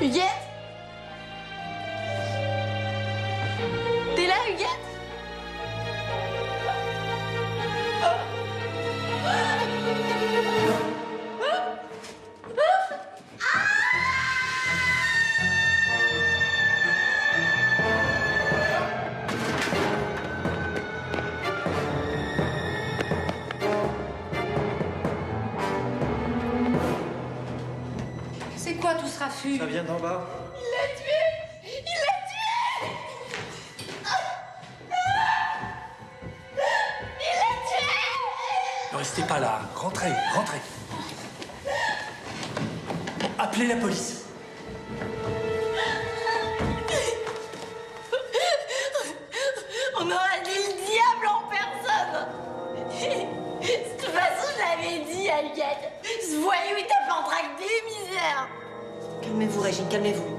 Huguette? T'es là, Huguette? C'est quoi tout ce raffut? Ça vient d'en bas. Il l'a tué! Il l'a tué! Il l'a tué! Ne restez pas là. Rentrez, rentrez. Appelez la police. On aura dit le diable en personne! De toute façon, je l'avais dit à Huguette. Ce voyou, il t'a fait en tracté, misère! Calmez-vous, Régine, calmez-vous.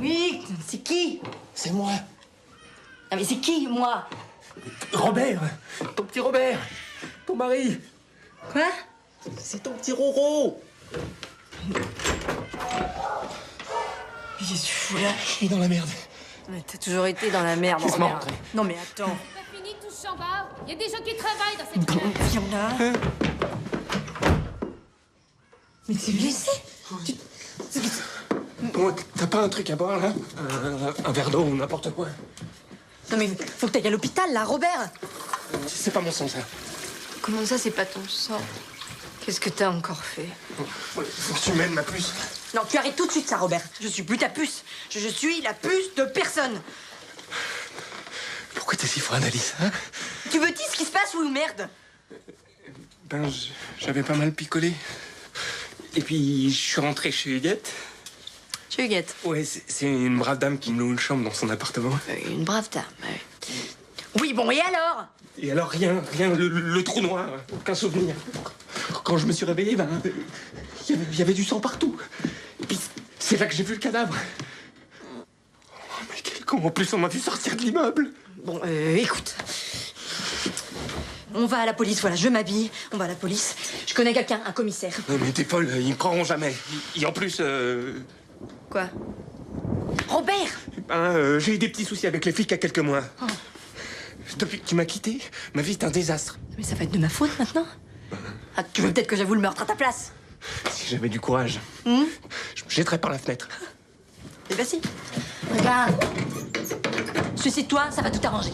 Oui, c'est qui? C'est moi. Ah mais c'est qui, moi? Robert. Ton petit Robert. Ton mari. Quoi? C'est ton petit Roro. Qu'est-ce que tu fous là? Je suis dans la merde. Mais t'as toujours été dans la merde, Laisse-moi Robert. rentrer. Non mais attends. C'est pas fini tout ce chambard. Il y a des gens qui travaillent dans cette Bon, pièce. viens là. Mais t'es blessé? Bon, t'as pas un truc à boire, là? Un verre d'eau ou n'importe quoi. Non mais faut que t'ailles à l'hôpital, là, Robert. C'est pas mon sang, ça. Comment ça, c'est pas ton sang? Qu'est-ce que t'as encore fait? Faut que tu m'aides, ma puce. Non, tu arrêtes tout de suite ça, Robert. Je suis plus ta puce. Je suis la puce de personne. Pourquoi t'es si froide, Alice, hein? Tu veux dire ce qui se passe ou merde? Ben, j'avais pas mal picolé. Et puis, je suis rentré chez Huguette. Chez Huguette. Ouais, c'est une brave dame qui me loue une chambre dans son appartement. Une brave dame, ouais. Oui, bon, et alors? Et alors, rien, le trou noir, aucun souvenir. Quand je me suis réveillé, ben, il y avait du sang partout. Et puis, c'est là que j'ai vu le cadavre. Oh, mais quel con, en plus, on m'a vu sortir de l'immeuble. Bon, écoute. On va à la police, voilà, je m'habille. On va à la police. Je connais quelqu'un, un commissaire. Non, mais t'es folle, ils me croiront jamais. Et en plus, Quoi? Robert! j'ai eu des petits soucis avec les flics il y a quelques mois. Oh. Depuis que tu m'as quitté, ma vie est un désastre. Mais ça va être de ma faute maintenant? Ah, tu veux peut-être que j'avoue le meurtre à ta place? Si j'avais du courage, je me jetterais par la fenêtre. Eh ben si. Regarde. Suicide-toi, ça va tout arranger.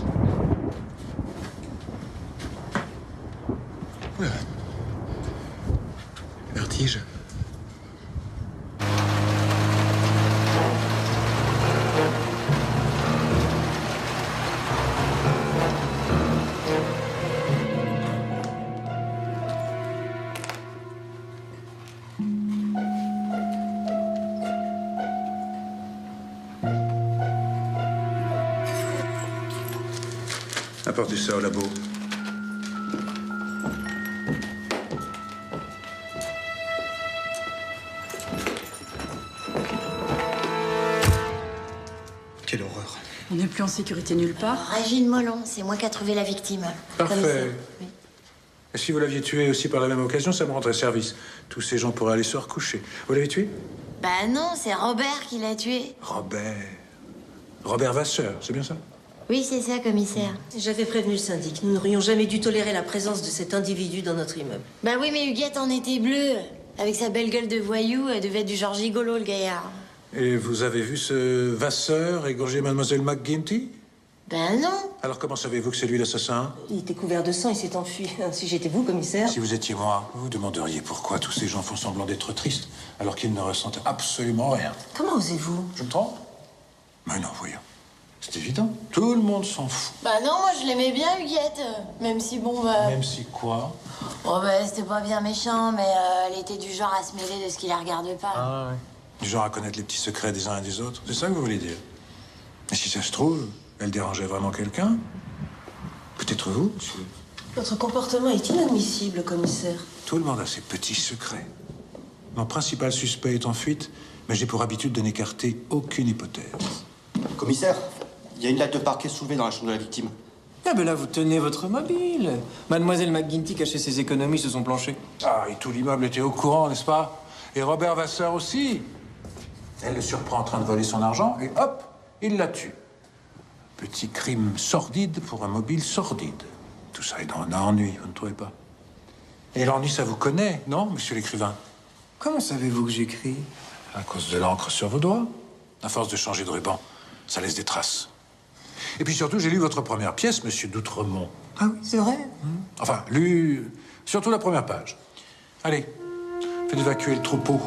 Oula. Vertige. Apportez ça au labo. Quelle horreur. On n'est plus en sécurité nulle part. Régine Mollon, c'est moi qui a trouvé la victime. Parfait. Commissaire. Oui. Et si vous l'aviez tué aussi par la même occasion, ça me rendrait service. Tous ces gens pourraient aller se recoucher. Vous l'avez tué? Bah non, c'est Robert qui l'a tué. Robert. Robert Vasseur, c'est bien ça? Oui, c'est ça, commissaire. J'avais prévenu le syndic. Nous n'aurions jamais dû tolérer la présence de cet individu dans notre immeuble. Bah oui, mais Huguette en était bleue. Avec sa belle gueule de voyou, elle devait être du genre gigolo, le gaillard. Et vous avez vu ce Vasseur égorger Mademoiselle McGuinty? Ben non. Alors comment savez-vous que c'est lui l'assassin? Il était couvert de sang, il s'est enfui. Si j'étais vous, commissaire... Si vous étiez moi, vous vous demanderiez pourquoi tous ces gens font semblant d'être tristes alors qu'ils ne ressentent absolument rien. Comment osez-vous? Je me trompe? Mais non, voyons. C'est évident. Tout le monde s'en fout. Bah non, moi je l'aimais bien, Huguette. Même si, bon, bah... Même si quoi? Oh bah c'était pas bien méchant, mais elle était du genre à se mêler de ce qui la regarde pas. Ah ouais. Du genre à connaître les petits secrets des uns et des autres. C'est ça que vous voulez dire? Et si ça se trouve, elle dérangeait vraiment quelqu'un? Peut-être vous? Votre comportement est inadmissible, commissaire. Tout le monde a ses petits secrets. Mon principal suspect est en fuite, mais j'ai pour habitude de n'écarter aucune hypothèse. Commissaire, il y a une lettre de parquet soulevée dans la chambre de la victime. Ah ben là, vous tenez votre mobile. Mademoiselle McGuinty cachait ses économies sous son plancher. Ah, et tout l'immeuble était au courant, n'est-ce pas? Et Robert Vasseur aussi. Elle le surprend en train de voler son argent, et hop, il la tue. Petit crime sordide pour un mobile sordide. Tout ça est dans l'ennui, vous ne trouvez pas? Et l'ennui, ça vous connaît, non, monsieur l'écrivain? Comment savez-vous que j'écris? À cause de l'encre sur vos doigts. À force de changer de ruban, ça laisse des traces. Et puis surtout, j'ai lu votre première pièce, monsieur d'Outremont. Ah oui, c'est vrai. Enfin, lu surtout la première page. Allez, faites évacuer le troupeau.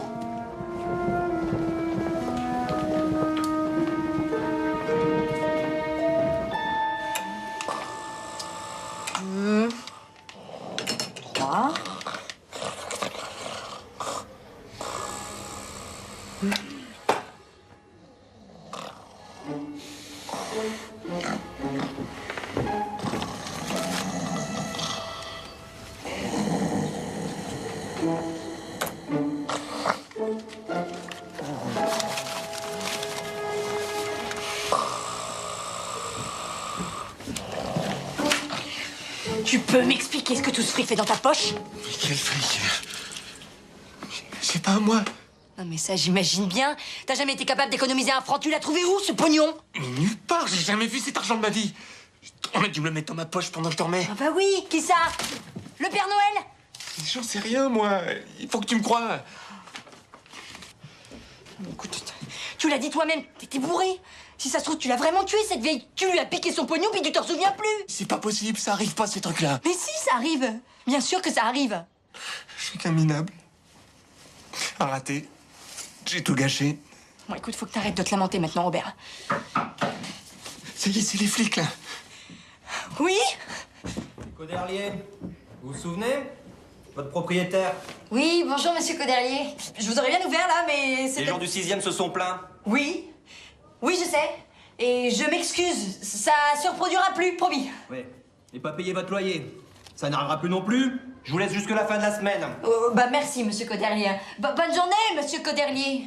Tu peux m'expliquer ce que tout ce fric fait dans ta poche? Mais quel fric? C'est pas à moi. Non mais ça, j'imagine bien. T'as jamais été capable d'économiser un franc. Tu l'as trouvé où, ce pognon? Mais nulle part, j'ai jamais vu cet argent de ma vie. On a dû me le mettre dans ma poche pendant que je dormais. Ah bah oui, qui ça? Le Père Noël? J'en sais rien, moi. Il faut que tu me crois. Écoute, tu l'as dit toi-même, t'étais bourré. Si ça se trouve, tu l'as vraiment tué, cette vieille. Tu lui as piqué son pognon, puis tu t'en souviens plus. C'est pas possible, ça arrive pas, ces trucs-là. Mais si, ça arrive. Bien sûr que ça arrive. Je suis qu'un minable. Un raté. J'ai tout gâché. Bon, écoute, faut que t'arrêtes de te lamenter maintenant, Robert. Ça y est, c'est les flics, là. Oui? Coderlier, vous vous souvenez? Votre propriétaire. Oui, bonjour, monsieur Coderlier. Je vous aurais bien ouvert, là, mais c'est... Les gens du 6e se sont plaints. Oui. Oui, je sais. Et je m'excuse. Ça se reproduira plus, promis. Oui. Et pas payer votre loyer. Ça n'arrivera plus non plus. Je vous laisse jusque la fin de la semaine. Bah merci, monsieur Coderlier. Bonne journée, monsieur Coderlier.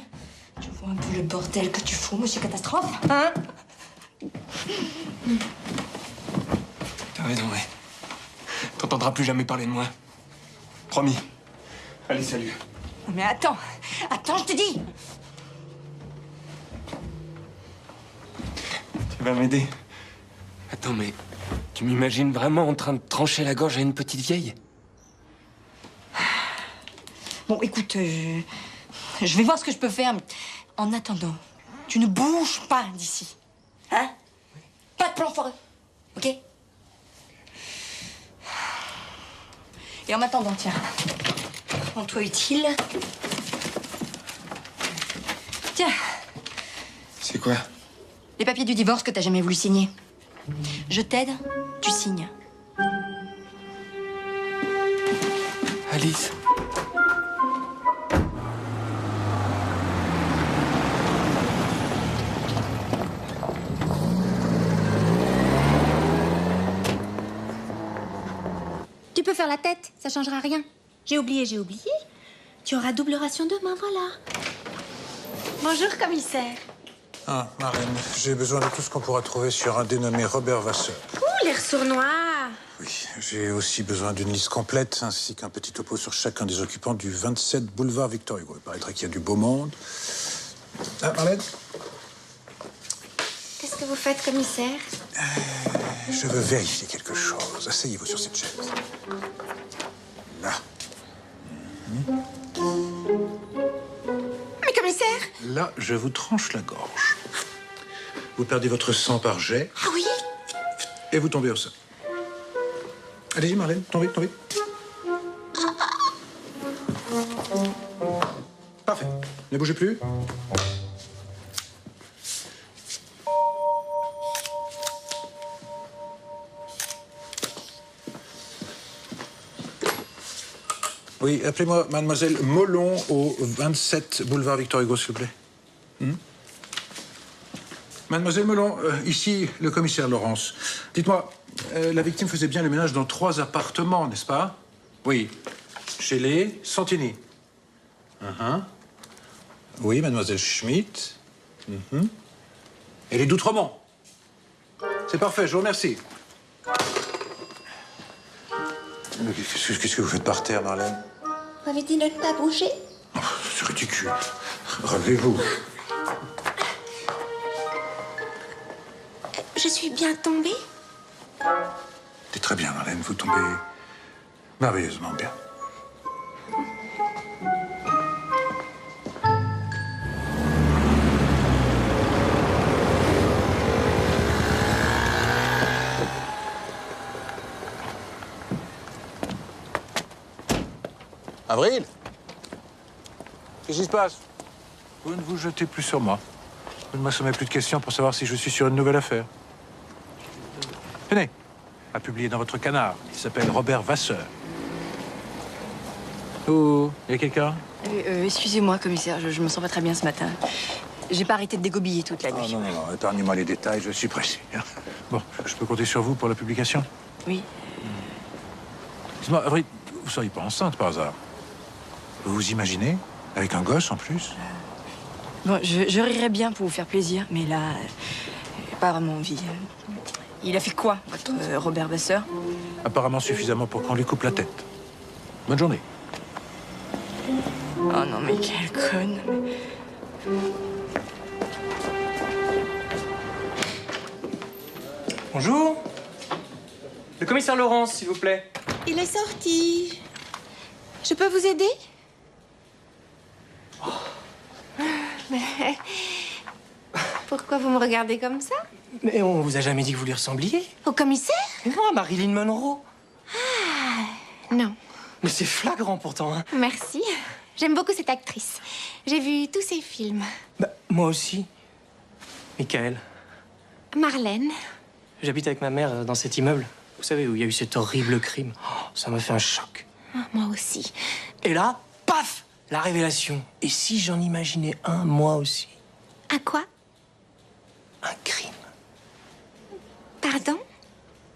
Tu vois un peu le bordel que tu fous, monsieur Catastrophe, hein? T'as raison, ouais. T'entendras plus jamais parler de moi. Promis. Allez, salut. Mais attends, je te dis. Tu vas m'aider? Attends, mais tu m'imagines vraiment en train de trancher la gorge à une petite vieille? Bon, écoute, je vais voir ce que je peux faire. En attendant, tu ne bouges pas d'ici. Hein? Pas de plan foireux, ok? Et en attendant, tiens, rends-toi utile. Tiens, C'est quoi? les papiers du divorce que t'as jamais voulu signer. Je t'aide, tu signes. Alice. Tu peux faire la tête, ça changera rien. J'ai oublié. Tu auras double ration demain, voilà. Bonjour, commissaire. Ah, Marlène, j'ai besoin de tout ce qu'on pourra trouver sur un dénommé Robert Vasseur. Ouh, l'air sournois. Ah, Oui, j'ai aussi besoin d'une liste complète, ainsi qu'un petit topo sur chacun des occupants du 27 boulevard Victor Hugo. Il paraîtrait qu'il y a du beau monde. Ah, Marlène? qu'est-ce que vous faites, commissaire? Je veux vérifier quelque chose. Asseyez-vous sur cette chaise. Là. Mais commissaire! Là, je vous tranche la gorge. Vous perdez votre sang par jet Ah oui? et vous tombez au sol. Allez-y, Marlène, tombez, tombez. Parfait. Ne bougez plus. Oui, appelez-moi mademoiselle Molon au 27 boulevard Victor Hugo, s'il vous plaît. Mademoiselle Molon, ici le commissaire Laurence. Dites-moi, la victime faisait bien le ménage dans 3 appartements, n'est-ce pas? Oui. Chez les Santini. Oui, mademoiselle Schmitt. Et les d'Outremont. C'est parfait, je vous remercie. Qu'est-ce que vous faites par terre, Marlène? Vous m'avez dit de ne pas bouger? Oh, c'est ridicule. Relevez-vous. Je suis bien tombée? C'est très bien, Marlène. Vous tombez merveilleusement bien. Avril? Qu'est-ce qui se passe? Vous ne vous jetez plus sur moi. Vous ne m'assommez plus de questions pour savoir si je suis sur une nouvelle affaire. Tenez, à publier dans votre canard. Il s'appelle Robert Vasseur. Oh, il y a quelqu'un? Excusez-moi, commissaire, je me sens pas très bien ce matin. J'ai pas arrêté de dégobiller toute la nuit. Non, épargnez-moi les détails, je suis pressé. Bon, je peux compter sur vous pour la publication? Oui. Dites-moi, Avril, vous seriez pas enceinte par hasard? Vous vous imaginez? Avec un gosse en plus? Bon, je rirais bien pour vous faire plaisir, mais là, pas vraiment envie. Il a fait quoi, votre Robert Vasseur? Apparemment suffisamment pour qu'on lui coupe la tête. Bonne journée. Oh non, mais quelle conne. Bonjour. Le commissaire Laurence, s'il vous plaît. Il est sorti. Je peux vous aider? Mais... Pourquoi vous me regardez comme ça? Mais on vous a jamais dit que vous lui ressembliez? Au commissaire? Non, à Marilyn Monroe. Non. Mais c'est flagrant pourtant, hein. Merci. J'aime beaucoup cette actrice. J'ai vu tous ses films. Bah, moi aussi. Michael, Marlène. j'habite avec ma mère dans cet immeuble. Vous savez, où il y a eu cet horrible crime. Oh, ça m'a fait un choc. Ah, moi aussi. Et là, paf, la révélation. Et si j'en imaginais un, moi aussi? À quoi? Un crime. Pardon?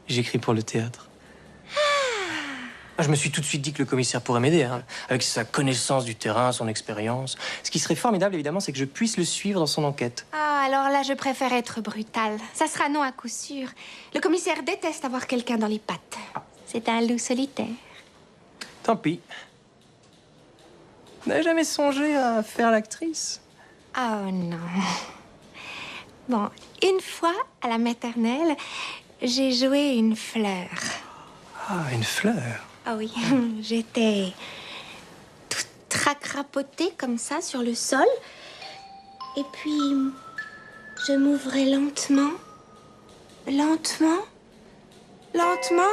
J'écris pour le théâtre. Ah, je me suis tout de suite dit que le commissaire pourrait m'aider, hein, avec sa connaissance du terrain, son expérience. Ce qui serait formidable, évidemment, c'est que je puisse le suivre dans son enquête. Ah, alors là, je préfère être brutale. Ça sera non à coup sûr. Le commissaire déteste avoir quelqu'un dans les pattes. C'est un loup solitaire. Tant pis. Vous n'avez jamais songé à faire l'actrice? Oh non. Bon, une fois, à la maternelle, j'ai joué une fleur. Ah, une fleur. Ah oui, j'étais toute racrapotée comme ça sur le sol. Et puis, je m'ouvrais lentement, lentement, lentement.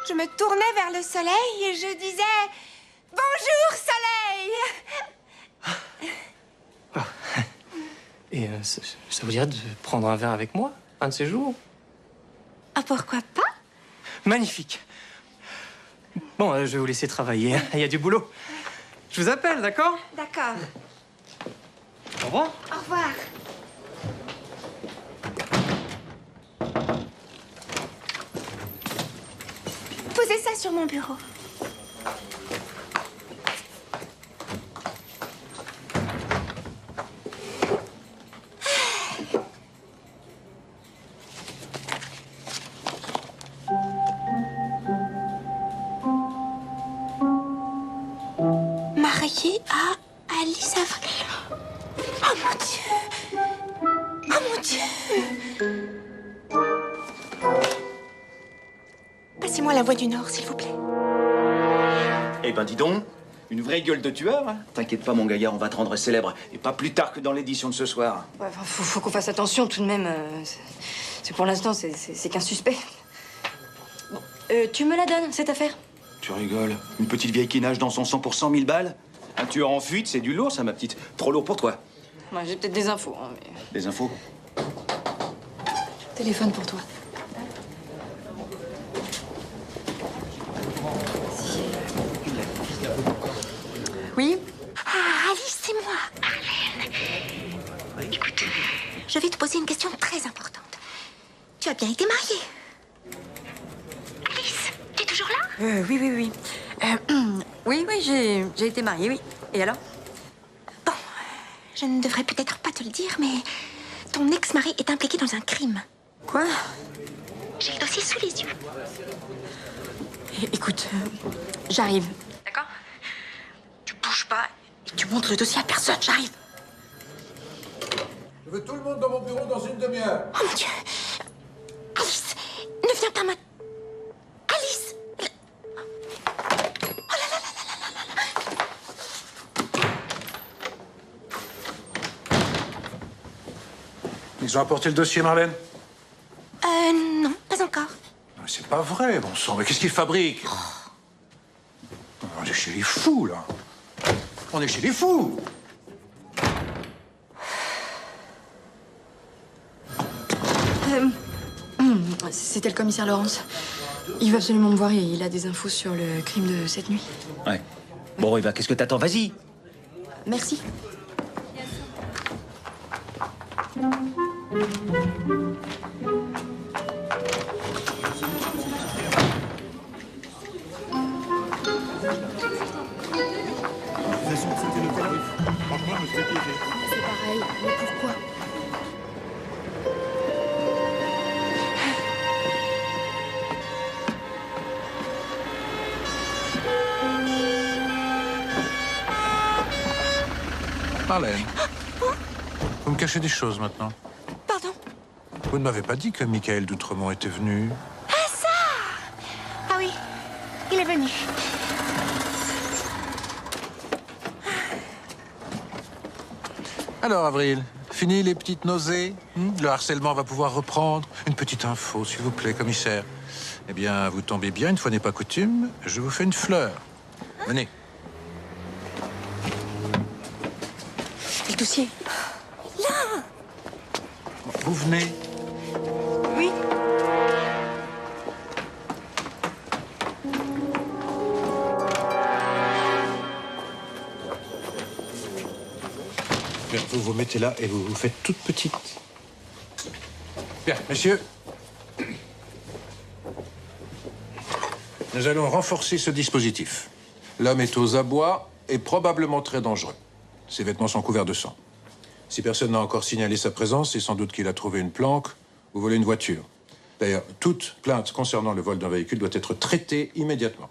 Je me tournais vers le soleil et je disais « Bonjour, soleil !» Et ça vous dirait de prendre un verre avec moi, un de ces jours? Ah, pourquoi pas? Magnifique. Bon, je vais vous laisser travailler, hein. Il y a du boulot. Je vous appelle, d'accord? D'accord. Au revoir. Au revoir. Posez ça sur mon bureau. envoyé à Alice Avril. Oh mon Dieu! Oh mon Dieu! Passez-moi la voix du Nord, s'il vous plaît. Eh ben dis donc, une vraie gueule de tueur. Hein. T'inquiète pas mon gaillard, on va te rendre célèbre. Et pas plus tard que dans l'édition de ce soir. Ouais, faut qu'on fasse attention tout de même. C'est pour l'instant, c'est qu'un suspect. Bon, tu me la donnes, cette affaire? Tu rigoles. Une petite vieille qui nage dans son sang pour 100 000 balles. Un tueur en fuite, c'est du lourd ça ma petite. Trop lourd pour toi. Ouais, j'ai peut-être des infos. Hein, mais... Des infos? Téléphone pour toi. Oui? Ah, Alice, c'est moi, Arlène. Écoute, je vais te poser une question très importante. Tu as bien été mariée? Alice, tu es toujours là? Oui. Oui, j'ai été mariée, oui. Et alors? Bon, je ne devrais peut-être pas te le dire, mais ton ex-mari est impliqué dans un crime. Quoi? J'ai le dossier sous les yeux. Écoute, j'arrive. D'accord? Tu bouges pas et tu montres le dossier à personne, j'arrive. Je veux tout le monde dans mon bureau dans une demi-heure. Oh mon Dieu! Alice, ne viens pas maintenant. Alice! Oh là là là là là là là. Ils ont apporté le dossier, Marlène? Non, pas encore. C'est pas vrai, bon sang. Mais qu'est-ce qu'ils fabriquent? On est chez les fous, là. On est chez les fous. C'était le commissaire Laurence. Il veut absolument me voir et il a des infos sur le crime de cette nuit. Ouais. Bon, Eva, qu'est-ce que t'attends? Vas-y. Merci. C'est pareil, mais pourquoi? Marlène, vous me cachez des choses maintenant. Pardon? Vous ne m'avez pas dit que Michael d'Outremont était venu. Ah, ça! Ah oui, il est venu. Alors, Avril, fini les petites nausées? Le harcèlement va pouvoir reprendre? Une petite info, s'il vous plaît, commissaire. Eh bien, vous tombez bien, une fois n'est pas coutume, je vous fais une fleur. Venez. Le dossier. Là! Vous venez. Oui. Bien, vous vous mettez là et vous vous faites toute petite. Bien, messieurs. Nous allons renforcer ce dispositif. L'homme est aux abois et probablement très dangereux. Ses vêtements sont couverts de sang. Si personne n'a encore signalé sa présence, c'est sans doute qu'il a trouvé une planque ou volé une voiture. D'ailleurs, toute plainte concernant le vol d'un véhicule doit être traitée immédiatement.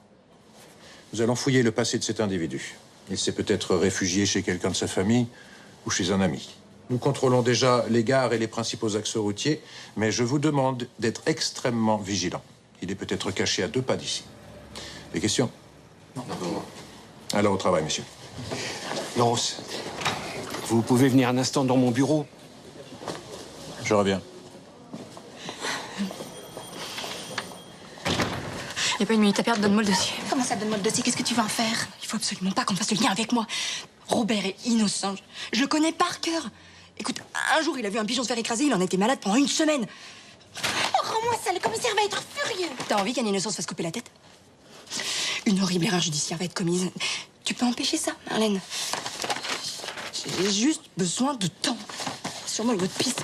Nous allons fouiller le passé de cet individu. Il s'est peut-être réfugié chez quelqu'un de sa famille ou chez un ami. Nous contrôlons déjà les gares et les principaux axes routiers, mais je vous demande d'être extrêmement vigilant. Il est peut-être caché à 2 pas d'ici. Des questions? Non. Alors au travail, messieurs. Laurence, vous pouvez venir un instant dans mon bureau? Je reviens. Il n'y a pas une minute à perdre, donne-moi le dossier. Comment ça, donne-moi le dossier? Qu'est-ce que tu vas en faire? Il faut absolument pas qu'on fasse le lien avec moi. Robert est innocent. Je le connais par cœur. Écoute, un jour, il a vu un pigeon se faire écraser, il en a été malade pendant 1 semaine. Oh, rends-moi ça, le commissaire va être furieux. T'as envie qu'un innocent se fasse couper la tête? Une horrible erreur judiciaire va être commise. Tu peux empêcher ça, Marlène? J'ai juste besoin de temps. Sûrement une autre piste.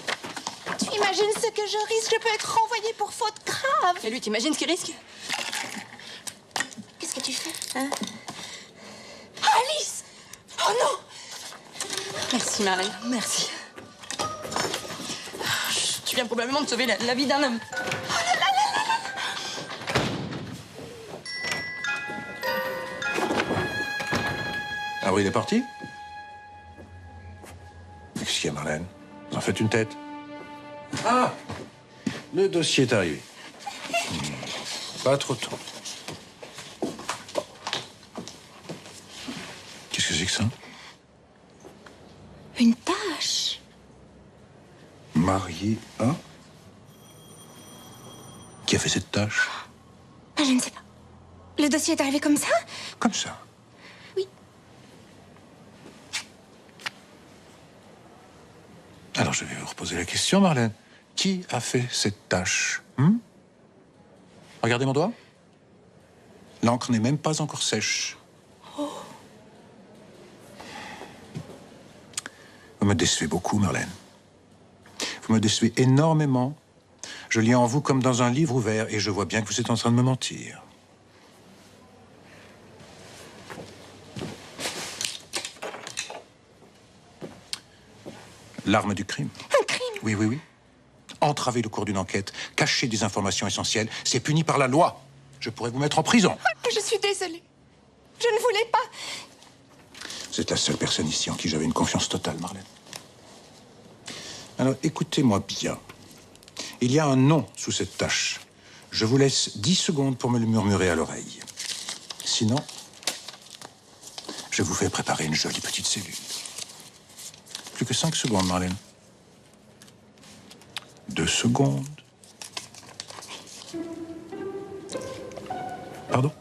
Tu imagines ce que je risque? Je peux être renvoyée pour faute grave. Et lui, t'imagines ce qu'il risque? Qu'est-ce que tu fais, hein? Alice! Oh non! Merci, Marlène, merci. Tu viens probablement de sauver la vie d'un homme. Oh là là là là là! Ah oui, il est parti? Qu'est-ce qu'il y a, Marlène? Vous en faites une tête? Ah! Le dossier est arrivé. Pas trop tôt. Qu'est-ce que c'est que ça? Une tâche. Marié à? Qui a fait cette tâche? Ah, je ne sais pas. Le dossier est arrivé comme ça? Comme ça? Oui. Alors je vais vous reposer la question, Marlène. Qui a fait cette tâche? Regardez mon doigt. L'encre n'est même pas encore sèche. Vous me décevez beaucoup, Marlène. Vous me décevez énormément. Je lis en vous comme dans un livre ouvert et je vois bien que vous êtes en train de me mentir. L'arme du crime. Un crime? Oui, oui, oui. Entraver le cours d'une enquête, cacher des informations essentielles, c'est puni par la loi. Je pourrais vous mettre en prison. Je suis désolée. Je ne voulais pas. Vous êtes la seule personne ici en qui j'avais une confiance totale, Marlène. Alors, écoutez-moi bien. Il y a un nom sous cette tâche. Je vous laisse 10 secondes pour me le murmurer à l'oreille. Sinon, je vous fais préparer une jolie petite cellule. Plus que 5 secondes, Marlène. 2 secondes. Pardon?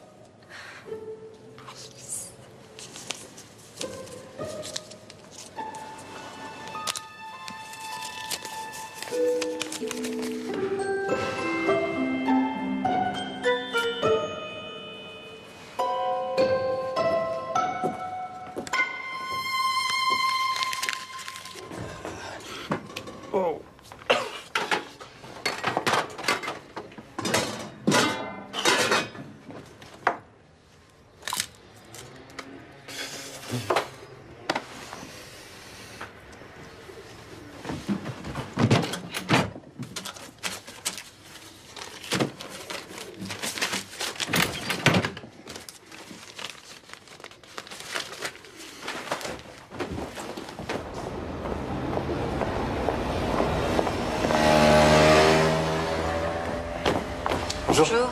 Bonjour.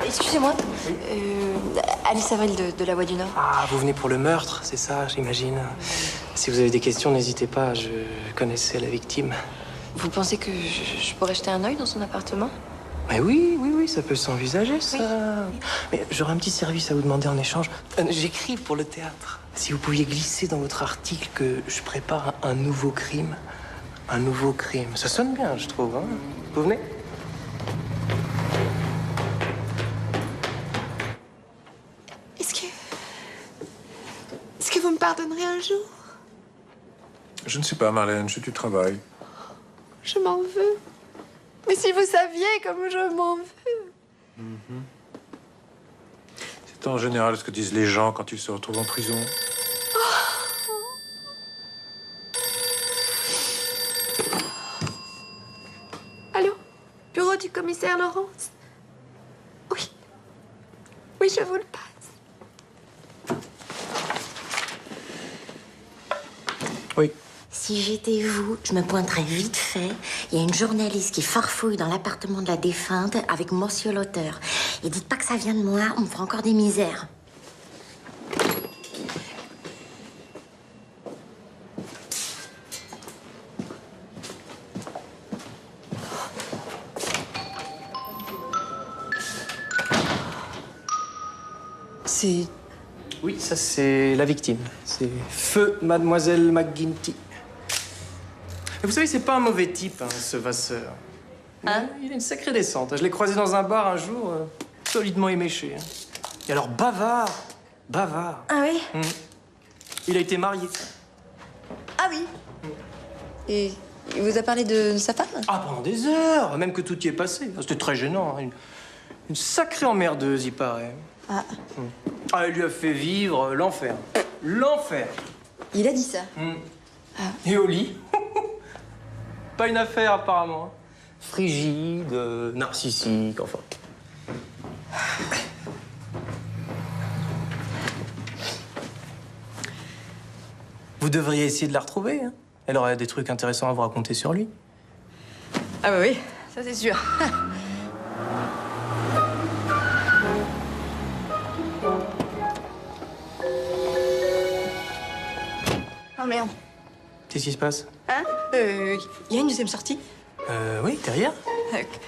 Excusez-moi. Alice Avril de La Voix du Nord. Ah, vous venez pour le meurtre, c'est ça, j'imagine. Si vous avez des questions, n'hésitez pas, je connaissais la victime. Vous pensez que je pourrais jeter un œil dans son appartement? Mais oui, ça peut s'envisager, ça. Oui. Mais j'aurais un petit service à vous demander en échange. J'écris pour le théâtre. Si vous pouviez glisser dans votre article que je prépare un nouveau crime. Un nouveau crime. Ça sonne bien, je trouve, hein. Vous venez? Est-ce que vous me pardonnerez un jour? Je ne sais pas, Marlène, c'est du travail. Je m'en veux. Mais si vous saviez comme je m'en veux. C'est en général ce que disent les gens quand ils se retrouvent en prison. Allô? Bureau du commissaire Laurence? Oui. Oui, je vous le passe. Oui. Si j'étais vous, je me pointerais vite fait. Il y a une journaliste qui farfouille dans l'appartement de la défunte avec monsieur l'auteur. Et dites pas que ça vient de moi, on me fera encore des misères. C'est... Oui, ça c'est la victime. C'est Feu Mademoiselle McGuinty. Et vous savez, c'est pas un mauvais type, hein, ce Vasseur. Hein? Il a une sacrée descente. Je l'ai croisé dans un bar un jour, solidement éméché. Hein. Et alors, bavard. Ah oui? Il a été marié. Ah oui? Et il vous a parlé de sa femme? Ah, pendant des heures, même que tout y est passé. C'était très gênant. Hein. Une sacrée emmerdeuse, il paraît. Ah. Ah, elle lui a fait vivre l'enfer. L'enfer. Il a dit ça? Et au lit? Pas une affaire, apparemment. Frigide, narcissique, enfin. Vous devriez essayer de la retrouver, hein. Elle aurait des trucs intéressants à vous raconter sur lui. Ah bah oui, ça c'est sûr. Oh merde. Qu'est-ce qui se passe? Hein? Y a une deuxième sortie? Oui, derrière.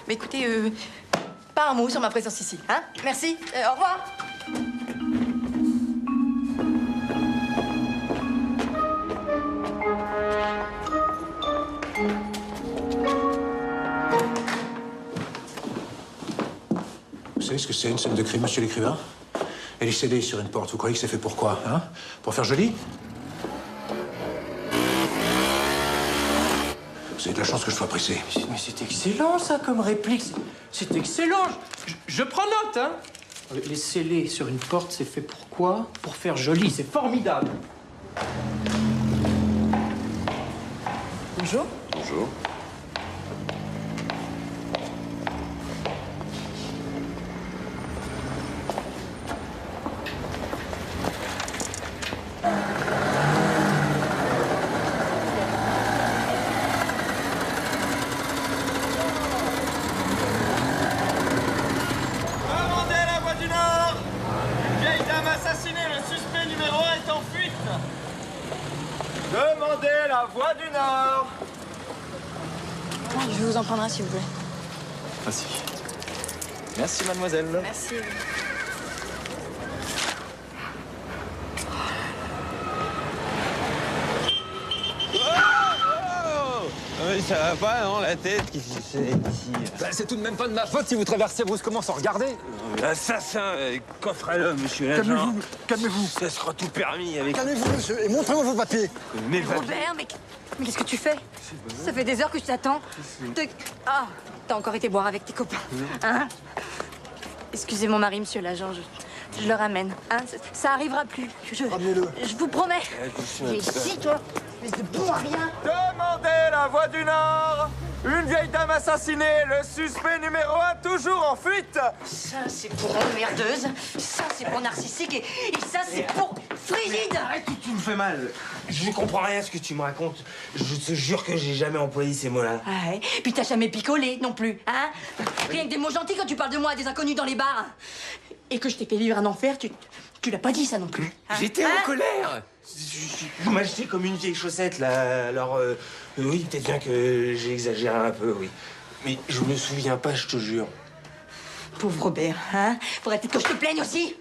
Mais écoutez, pas un mot sur ma présence ici, hein? Merci, au revoir. Vous savez ce que c'est une scène de crime, monsieur l'écrivain? Elle est scellée sur une porte. Vous croyez que c'est fait pour quoi, hein? Pour faire joli? Vous avez de la chance que je sois pressé. Mais c'est excellent, ça, comme réplique. C'est excellent. Je prends note, hein. Les sceller sur une porte, c'est fait pour quoi? Pour faire joli. C'est formidable. Bonjour. Bonjour. Demandez la voie du Nord! Une vieille dame assassinée, le suspect numéro 1 est en fuite! Demandez la voie du Nord! Je vais vous en prendre un, s'il vous plaît. Merci. Merci, mademoiselle. Merci. Ça va pas, non, la tête? Qu'est-ce que c'est ici? C'est tout de même pas de ma faute si vous traversez brusquement sans regarder. Assassin, coffre à l'homme, monsieur l'agent. Calmez-vous, calmez-vous. Ça sera tout permis avec... Calmez-vous, monsieur, et montrez-moi vos papiers. Mes papiers. Robert, mais qu'est-ce que tu fais? Ça fait des heures que je t'attends. Ah, t'as encore été boire avec tes copains, hein? Excusez mon mari, monsieur l'agent, je le ramène, hein? Ça arrivera plus. Ramenez-le. Je vous promets. Viens ici, toi, espèce de bon à rien. Demandez la voie du Nord! Une vieille dame assassinée, le suspect numéro 1 toujours en fuite! Ça, c'est pour emmerdeuse, ça, c'est pour narcissique, et ça, c'est pour frigide. Arrête, tu me fais mal. Je ne comprends rien à ce que tu me racontes. Je te jure que j'ai jamais employé ces mots-là. Ah ouais, puis t'as jamais picolé non plus, hein? Rien que des mots gentils quand tu parles de moi à des inconnus dans les bars. Et que je t'ai fait vivre un enfer, tu l'as pas dit ça non plus. Hein? J'étais en colère. Vous m'achetez comme une vieille chaussette, là. Alors, oui, peut-être bien que j'ai exagéré un peu, oui. Mais je me souviens pas, je te jure. Pauvre Robert, hein? Faudrait peut-être que je te plaigne aussi.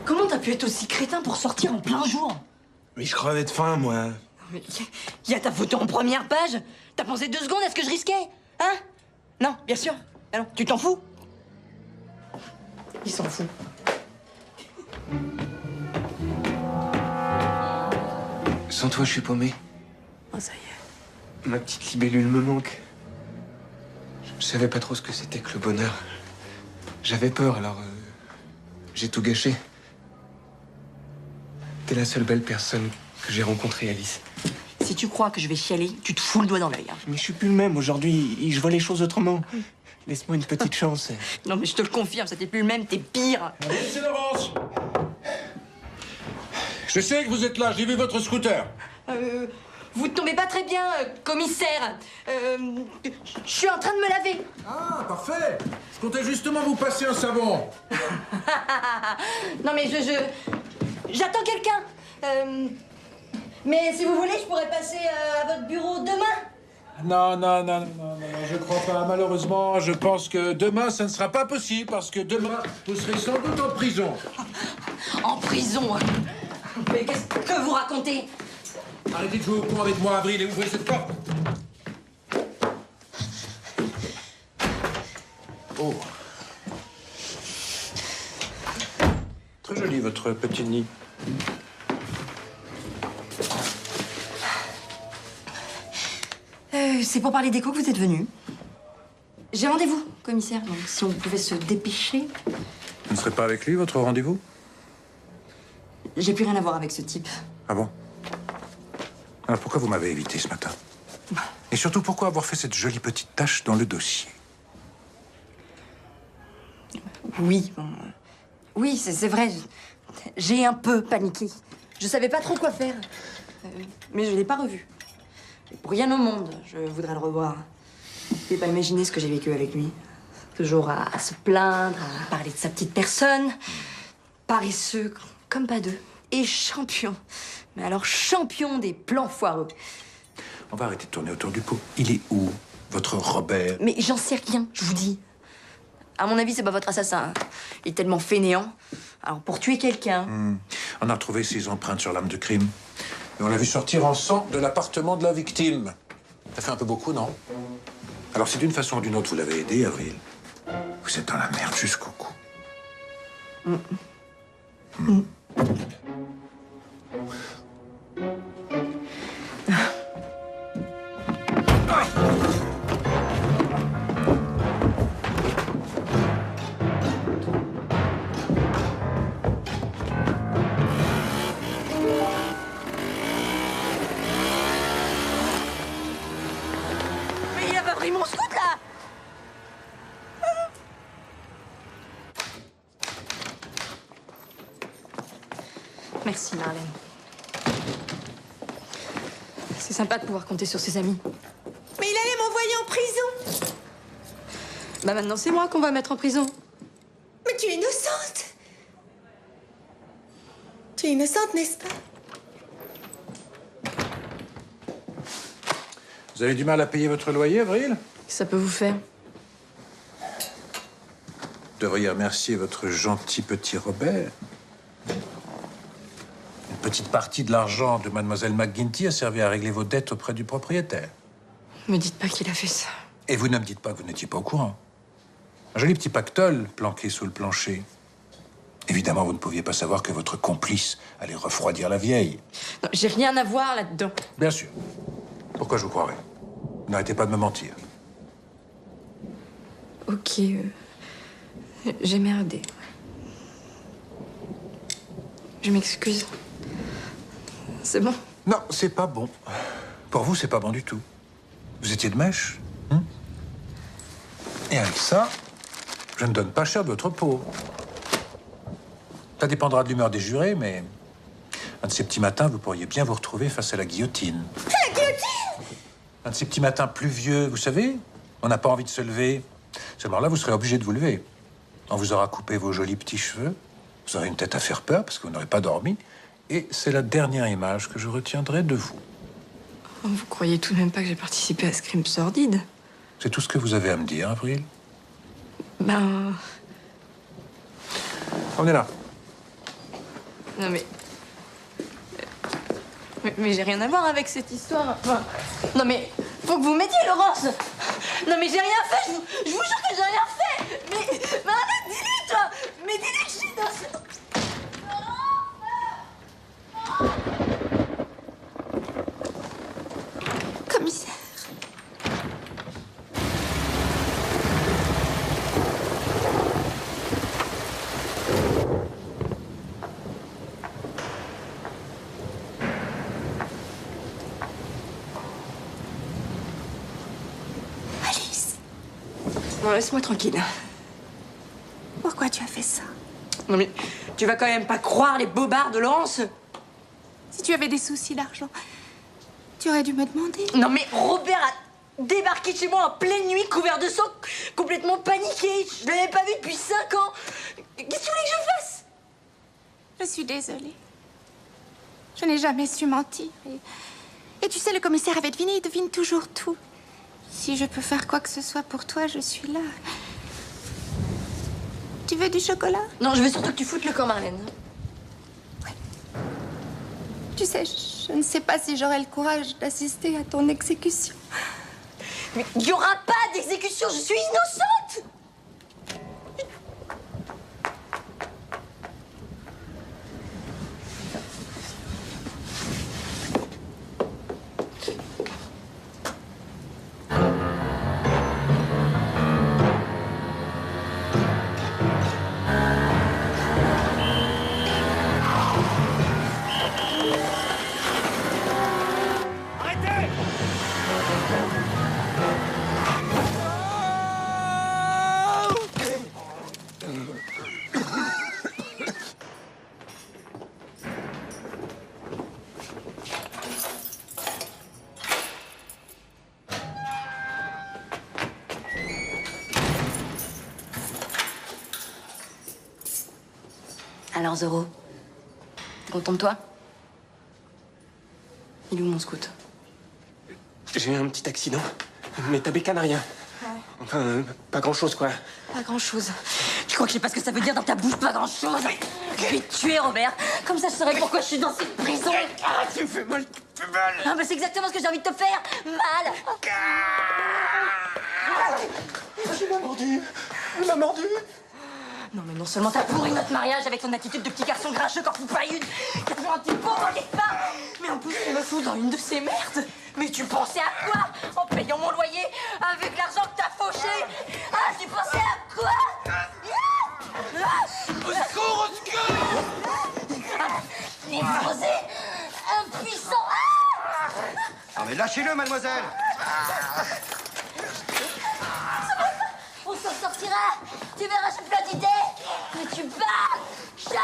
Comment t'as pu être aussi crétin pour sortir en plein jour? Mais je crevais de faim, moi. Mais y a ta photo en première page. T'as pensé 2 secondes à ce que je risquais? Hein? Non, bien sûr. Alors, tu t'en fous? Il s'en fout. Sans toi, je suis paumé. Oh, ça y est. Ma petite libellule me manque. Je savais pas trop ce que c'était que le bonheur. J'avais peur, alors j'ai tout gâché. T'es la seule belle personne que j'ai rencontrée, Alice. Si tu crois que je vais chialer, tu te fous le doigt dans l'œil. Hein. Mais je suis plus le même aujourd'hui. Je vois les choses autrement. Laisse-moi une petite chance. Non, mais je te le confirme, ça t'es plus le même, t'es pire. C'est Laurence. Je sais que vous êtes là, j'ai vu votre scooter. Vous tombez pas très bien, commissaire. Je suis en train de me laver. Ah, parfait. Je comptais justement vous passer un savon. Non, mais j'attends quelqu'un. Mais si vous voulez, je pourrais passer à votre bureau demain. Non, je crois pas. Malheureusement, je pense que demain, ça ne sera pas possible parce que demain, vous serez sans doute en prison. En prison? Mais qu'est-ce que vous racontez? Arrêtez de jouer au con avec moi, Avril, et ouvrez cette porte. Oh. Très joli, votre petit nid. C'est pour parler d'écho que vous êtes venu. J'ai rendez-vous, commissaire, donc si on pouvait se dépêcher. Vous ne serez pas avec lui, votre rendez-vous? J'ai plus rien à voir avec ce type. Ah bon? Alors pourquoi vous m'avez évité ce matin? Et surtout, pourquoi avoir fait cette jolie petite tache dans le dossier? Oui, bon, oui, c'est vrai. J'ai un peu paniqué. Je savais pas trop quoi faire. Mais je l'ai pas revu. Et pour rien au monde, je voudrais le revoir. Vous pouvez pas imaginer ce que j'ai vécu avec lui. Toujours à se plaindre, à parler de sa petite personne. Paresseux, comme pas deux. Et champion. Mais alors champion des plans foireux. On va arrêter de tourner autour du pot. Il est où, votre Robert? Mais j'en sais rien, je vous dis. À mon avis, c'est pas votre assassin. Il est tellement fainéant. Alors, pour tuer quelqu'un... On a retrouvé ses empreintes sur l'arme de crime. Et on l'a vu sortir en sang de l'appartement de la victime. Ça fait un peu beaucoup, non? Alors, si d'une façon ou d'une autre vous l'avez aidé, Avril, vous êtes dans la merde jusqu'au cou. Mais il a pas pris mon scout, là! Merci, Marlène. C'est sympa de pouvoir compter sur ses amis. Mais il allait m'envoyer en prison. Bah maintenant, c'est moi qu'on va mettre en prison. Mais tu es innocente. Tu es innocente, n'est-ce pas? Vous avez du mal à payer votre loyer, Avril? Ça peut vous faire. Vous devriez remercier votre gentil petit Robert. Une petite partie de l'argent de mademoiselle McGuinty a servi à régler vos dettes auprès du propriétaire. Me dites pas qu'il a fait ça. Et vous ne me dites pas que vous n'étiez pas au courant. Un joli petit pactole planqué sous le plancher. Évidemment, vous ne pouviez pas savoir que votre complice allait refroidir la vieille. Non, j'ai rien à voir là-dedans. Bien sûr. Pourquoi je vous croirais? N'arrêtez pas de me mentir. Ok, j'ai merdé. Je m'excuse. C'est bon? Non, c'est pas bon. Pour vous, c'est pas bon du tout. Vous étiez de mèche, hein? Et avec ça, je ne donne pas cher de votre peau. Ça dépendra de l'humeur des jurés, mais un de ces petits matins, vous pourriez bien vous retrouver face à la guillotine. La guillotine! Un de ces petits matins pluvieux, vous savez, on n'a pas envie de se lever. Seulement là, vous serez obligé de vous lever. On vous aura coupé vos jolis petits cheveux. Vous aurez une tête à faire peur parce que vous n'aurez pas dormi. Et c'est la dernière image que je retiendrai de vous. Oh, vous croyez tout de même pas que j'ai participé à ce crime sordide? C'est tout ce que vous avez à me dire, Avril? Ben... On est là. Non mais... Mais j'ai rien à voir avec cette histoire. Enfin... Non mais... Faut que vous m'aidiez, Laurence! Non mais j'ai rien fait, je vous jure que j'ai rien fait! Mais arrête, dis-lui, toi! Mais dis-lui que je suis dans ce... Commissaire. Alice, Non, laisse-moi tranquille. pourquoi tu as fait ça? Non mais... Tu vas quand même pas croire les bobards de Laurence? Si tu avais des soucis d'argent, tu aurais dû me demander. Non mais Robert a débarqué chez moi en pleine nuit, couvert de sang, complètement paniqué. Je l'avais pas vu depuis 5 ans. Qu'est-ce que tu voulais que je fasse? Je suis désolée. Je n'ai jamais su mentir. Et tu sais, le commissaire avait deviné, il devine toujours tout. Si je peux faire quoi que ce soit pour toi, je suis là. Tu veux du chocolat? Non, je veux surtout que tu foutes le camp, Marlène. Tu sais, je ne sais pas si j'aurai le courage d'assister à ton exécution. Mais il n'y aura pas d'exécution, je suis innocente! alors, Zoro? T'es content de toi? Il est où, mon scout? J'ai eu un petit accident, mais ta bécane n'a rien. Enfin, pas grand-chose, quoi. Pas grand-chose. Tu crois que je sais pas ce que ça veut dire dans ta bouche, pas grand-chose? Je vais te tuer, Robert. Comme ça, je saurais pourquoi je suis dans cette prison. Ah, tu me fais mal, tu me fais mal. Ah, bah c'est exactement ce que j'ai envie de te faire. Mal. Il m'a mordu. Il m'a mordu. Non, mais non seulement t'as pourri notre mariage avec ton attitude de petit garçon grincheux quand pas une, qui a toujours un petit pauvre quelque part, mais en plus tu me fous dans une de ces merdes. Mais tu pensais à quoi en payant mon loyer avec l'argent que t'as fauché? Ah, tu pensais à quoi? Au secours, au secours! Névrosé, impuissant. Ah mais lâchez-le, mademoiselle! On s'en sortira. Tu verras, j'ai plein d'idées. Mais tu parles. Charles!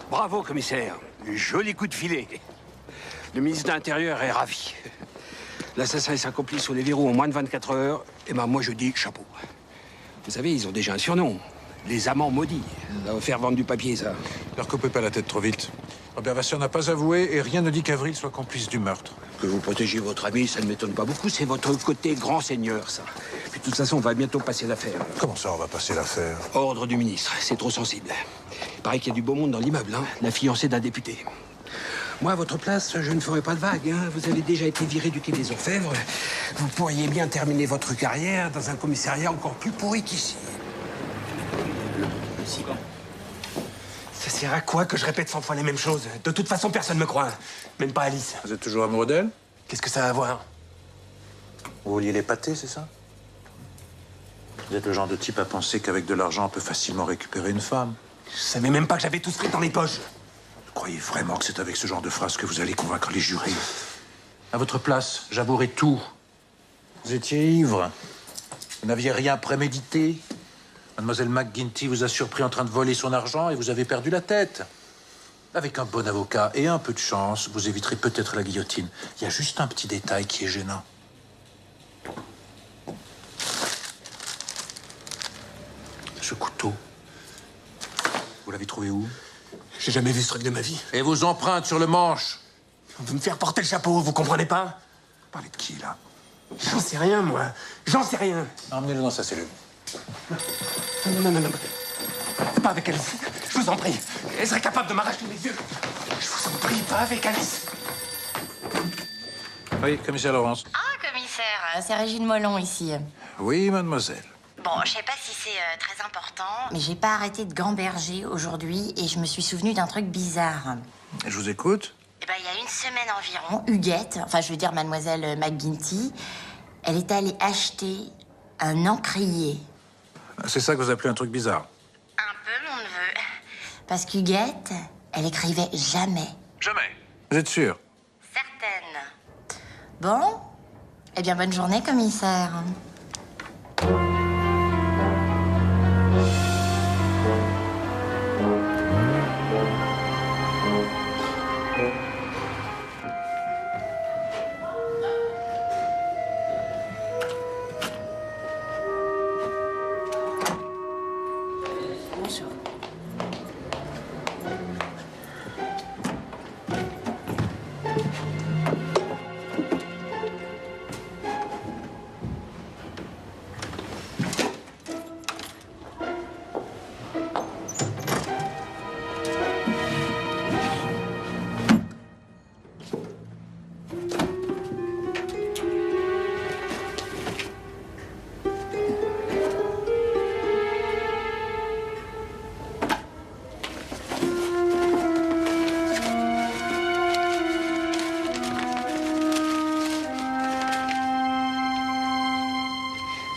Bravo, commissaire. Joli coup de filet. Le ministre de l'Intérieur est ravi. L'assassin et sa complice sont les verrous en moins de 24 heures. Et ben moi, je dis chapeau. Vous savez, ils ont déjà un surnom. Les amants maudits. Ça va faire vendre du papier, ça. Ne leur coupez pas la tête trop vite. Robert Vasseur n'a pas avoué et rien ne dit qu'Avril soit complice du meurtre. Que vous protégiez votre ami, ça ne m'étonne pas beaucoup. C'est votre côté grand seigneur, ça. Puis de toute façon, on va bientôt passer l'affaire. Comment ça, on va passer l'affaire? Ordre du ministre, c'est trop sensible. Il paraît qu'il y a du beau monde dans l'immeuble, hein. La fiancée d'un député. Moi, à votre place, je ne ferai pas de vagues, hein. Vous avez déjà été viré du quai des Orfèvres. Vous pourriez bien terminer votre carrière dans un commissariat encore plus pourri qu'ici. Ça sert à quoi que je répète 100 fois les mêmes choses? De toute façon, personne me croit. Même pas Alice. Vous êtes toujours amoureux d'elle? Qu'est-ce que ça a à voir? Vous vouliez l'épater, c'est ça? Vous êtes le genre de type à penser qu'avec de l'argent, on peut facilement récupérer une femme. Je savais même pas que j'avais tout ce fric dans les poches. Vous croyez vraiment que c'est avec ce genre de phrase que vous allez convaincre les jurés? À votre place, j'avouerai tout. Vous étiez ivre. Vous n'aviez rien prémédité. Mademoiselle McGuinty vous a surpris en train de voler son argent et vous avez perdu la tête. Avec un bon avocat et un peu de chance, vous éviterez peut-être la guillotine. Il y a juste un petit détail qui est gênant. Ce couteau, vous l'avez trouvé où? J'ai jamais vu ce truc de ma vie. Et vos empreintes sur le manche? On veut me faire porter le chapeau, vous comprenez pas? Vous parlez de qui, là? J'en sais rien, moi. J'en sais rien. Emmenez-le dans sa cellule. Non. Pas avec Alice. Je vous en prie. Elle serait capable de m'arracher les yeux. Je vous en prie, pas avec Alice. Oui, commissaire Laurence. Ah, commissaire, c'est Régine Mollon ici. Oui, mademoiselle. Bon, je sais pas si c'est très important, mais j'ai pas arrêté de gamberger aujourd'hui et je me suis souvenu d'un truc bizarre. Je vous écoute. Eh ben, il y a une semaine environ, Huguette, enfin je veux dire mademoiselle McGuinty, elle est allée acheter un encrier. C'est ça que vous appelez un truc bizarre? Un peu, mon neveu. Parce qu'Huguette, elle écrivait jamais. Jamais. Vous êtes sûr? Certaine. Bon, eh bien bonne journée, commissaire.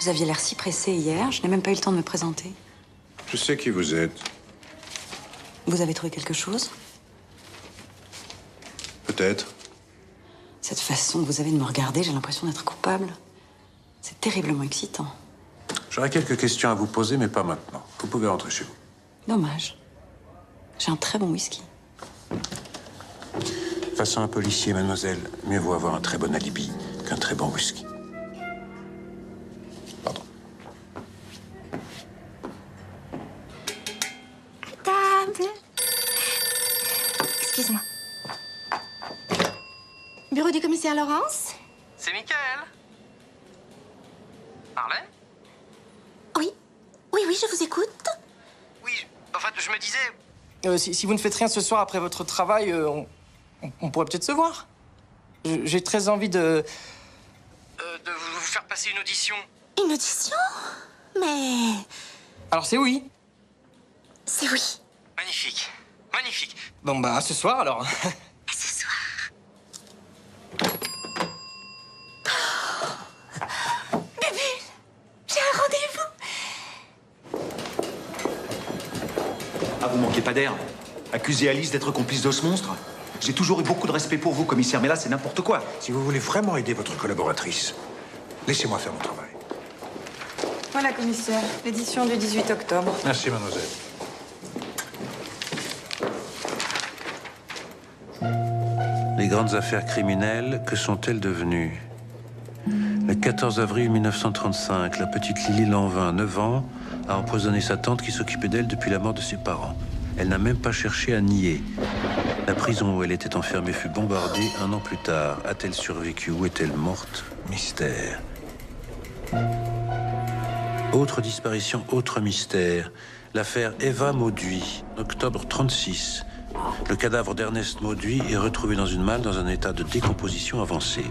Vous aviez l'air si pressé hier, je n'ai même pas eu le temps de me présenter. Je sais qui vous êtes. Vous avez trouvé quelque chose? Peut-être. Cette façon que vous avez de me regarder, j'ai l'impression d'être coupable. C'est terriblement excitant. J'aurais quelques questions à vous poser, mais pas maintenant. Vous pouvez rentrer chez vous. Dommage. J'ai un très bon whisky. Façon un policier, mademoiselle, mieux vaut avoir un très bon alibi qu'un très bon whisky. Table. Excuse-moi. Bureau du commissaire Laurence? C'est Michael. Marlène? Oui. Oui, oui, je vous écoute. Enfin, je me disais... si vous ne faites rien ce soir après votre travail, on pourrait peut-être se voir. J'ai très envie de vous faire passer une audition. Une audition? Mais... Alors c'est oui. C'est oui. Magnifique. Magnifique. Bon bah, à ce soir alors. À ce soir. Bébé, j'ai un rendez-vous. Ah, vous manquez pas d'air. Accuser Alice d'être complice de ce monstre? J'ai toujours eu beaucoup de respect pour vous, commissaire, mais là, c'est n'importe quoi. Si vous voulez vraiment aider votre collaboratrice, laissez-moi faire mon travail. Voilà, commissaire. L'édition du 18 octobre. Merci, mademoiselle. Les grandes affaires criminelles, que sont-elles devenues? Le 14 avril 1935, la petite Lily Lanvin, 9 ans, a empoisonné sa tante qui s'occupait d'elle depuis la mort de ses parents. Elle n'a même pas cherché à nier. La prison où elle était enfermée fut bombardée 1 an plus tard. A-t-elle survécu ou est-elle morte? Mystère. Autre disparition, autre mystère. L'affaire Eva Mauduit, octobre 36. Le cadavre d'Ernest Mauduit est retrouvé dans une malle dans un état de décomposition avancée.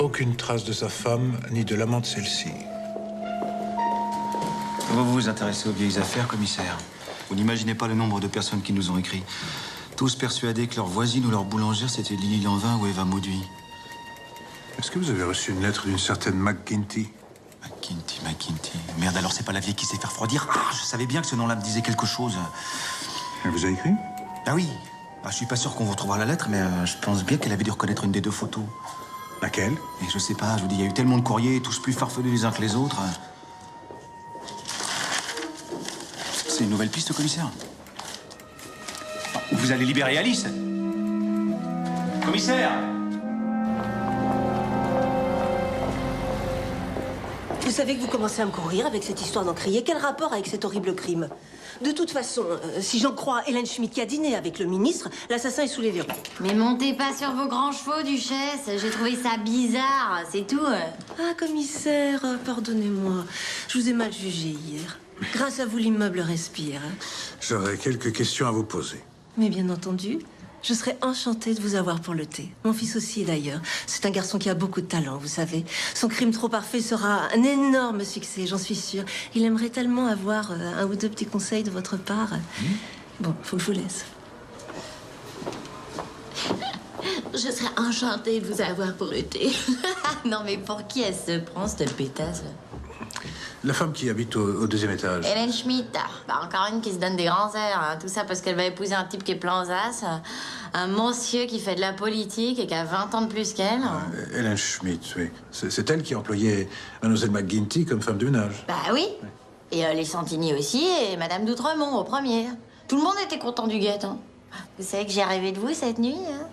Aucune trace de sa femme ni de l'amant de celle-ci. Vous vous intéressez aux vieilles affaires, commissaire? Vous n'imaginez pas le nombre de personnes qui nous ont écrit. Tous persuadés que leur voisine ou leur boulangère, c'était Lily Lanvin ou Eva Mauduit. Est-ce que vous avez reçu une lettre d'une certaine McGuinty? McGuinty. Merde, alors c'est pas la vieille qui s'est fait refroidir? Ah, je savais bien que ce nom-là me disait quelque chose. Elle vous a écrit? Ah oui. Ah, je suis pas sûr qu'on vous retrouvera la lettre, mais je pense bien qu'elle avait dû reconnaître une des 2 photos. Laquelle? Et je sais pas, je vous dis, il y a eu tellement de courriers, tous plus farfelus les uns que les autres. C'est une nouvelle piste, commissaire. Vous allez libérer Alice? Commissaire! Vous savez que vous commencez à me courir avec cette histoire d'encrier. Quel rapport avec cet horrible crime? De toute façon, si j'en crois Hélène Schmidt qui a dîné avec le ministre, l'assassin est sous les verrous. Mais montez pas sur vos grands chevaux, Duchesse. J'ai trouvé ça bizarre, c'est tout. Ah, commissaire, pardonnez-moi. Je vous ai mal jugé hier. Grâce à vous, l'immeuble respire. J'aurais quelques questions à vous poser. Mais bien entendu, je serais enchantée de vous avoir pour le thé. Mon fils aussi, d'ailleurs. C'est un garçon qui a beaucoup de talent, vous savez. Son crime trop parfait sera un énorme succès, j'en suis sûre. Il aimerait tellement avoir 1 ou 2 petits conseils de votre part. Bon, faut que je vous laisse. Je serais enchantée de vous avoir pour le thé. Non, mais pour qui elle se prend, cette pétasse? La femme qui habite au 2e étage. Hélène Schmidt. Bah, encore une qui se donne des grands airs. Hein. Tout ça parce qu'elle va épouser un type qui est planzasse. Un monsieur qui fait de la politique et qui a 20 ans de plus qu'elle. Hélène Schmidt, oui. C'est elle qui a employé Mademoiselle McGuinty comme femme de ménage. Bah oui. Et les Santini aussi, et Madame d'Outremont au premier. Tout le monde était content du guet, hein. Vous savez que j'ai rêvé de vous cette nuit, hein?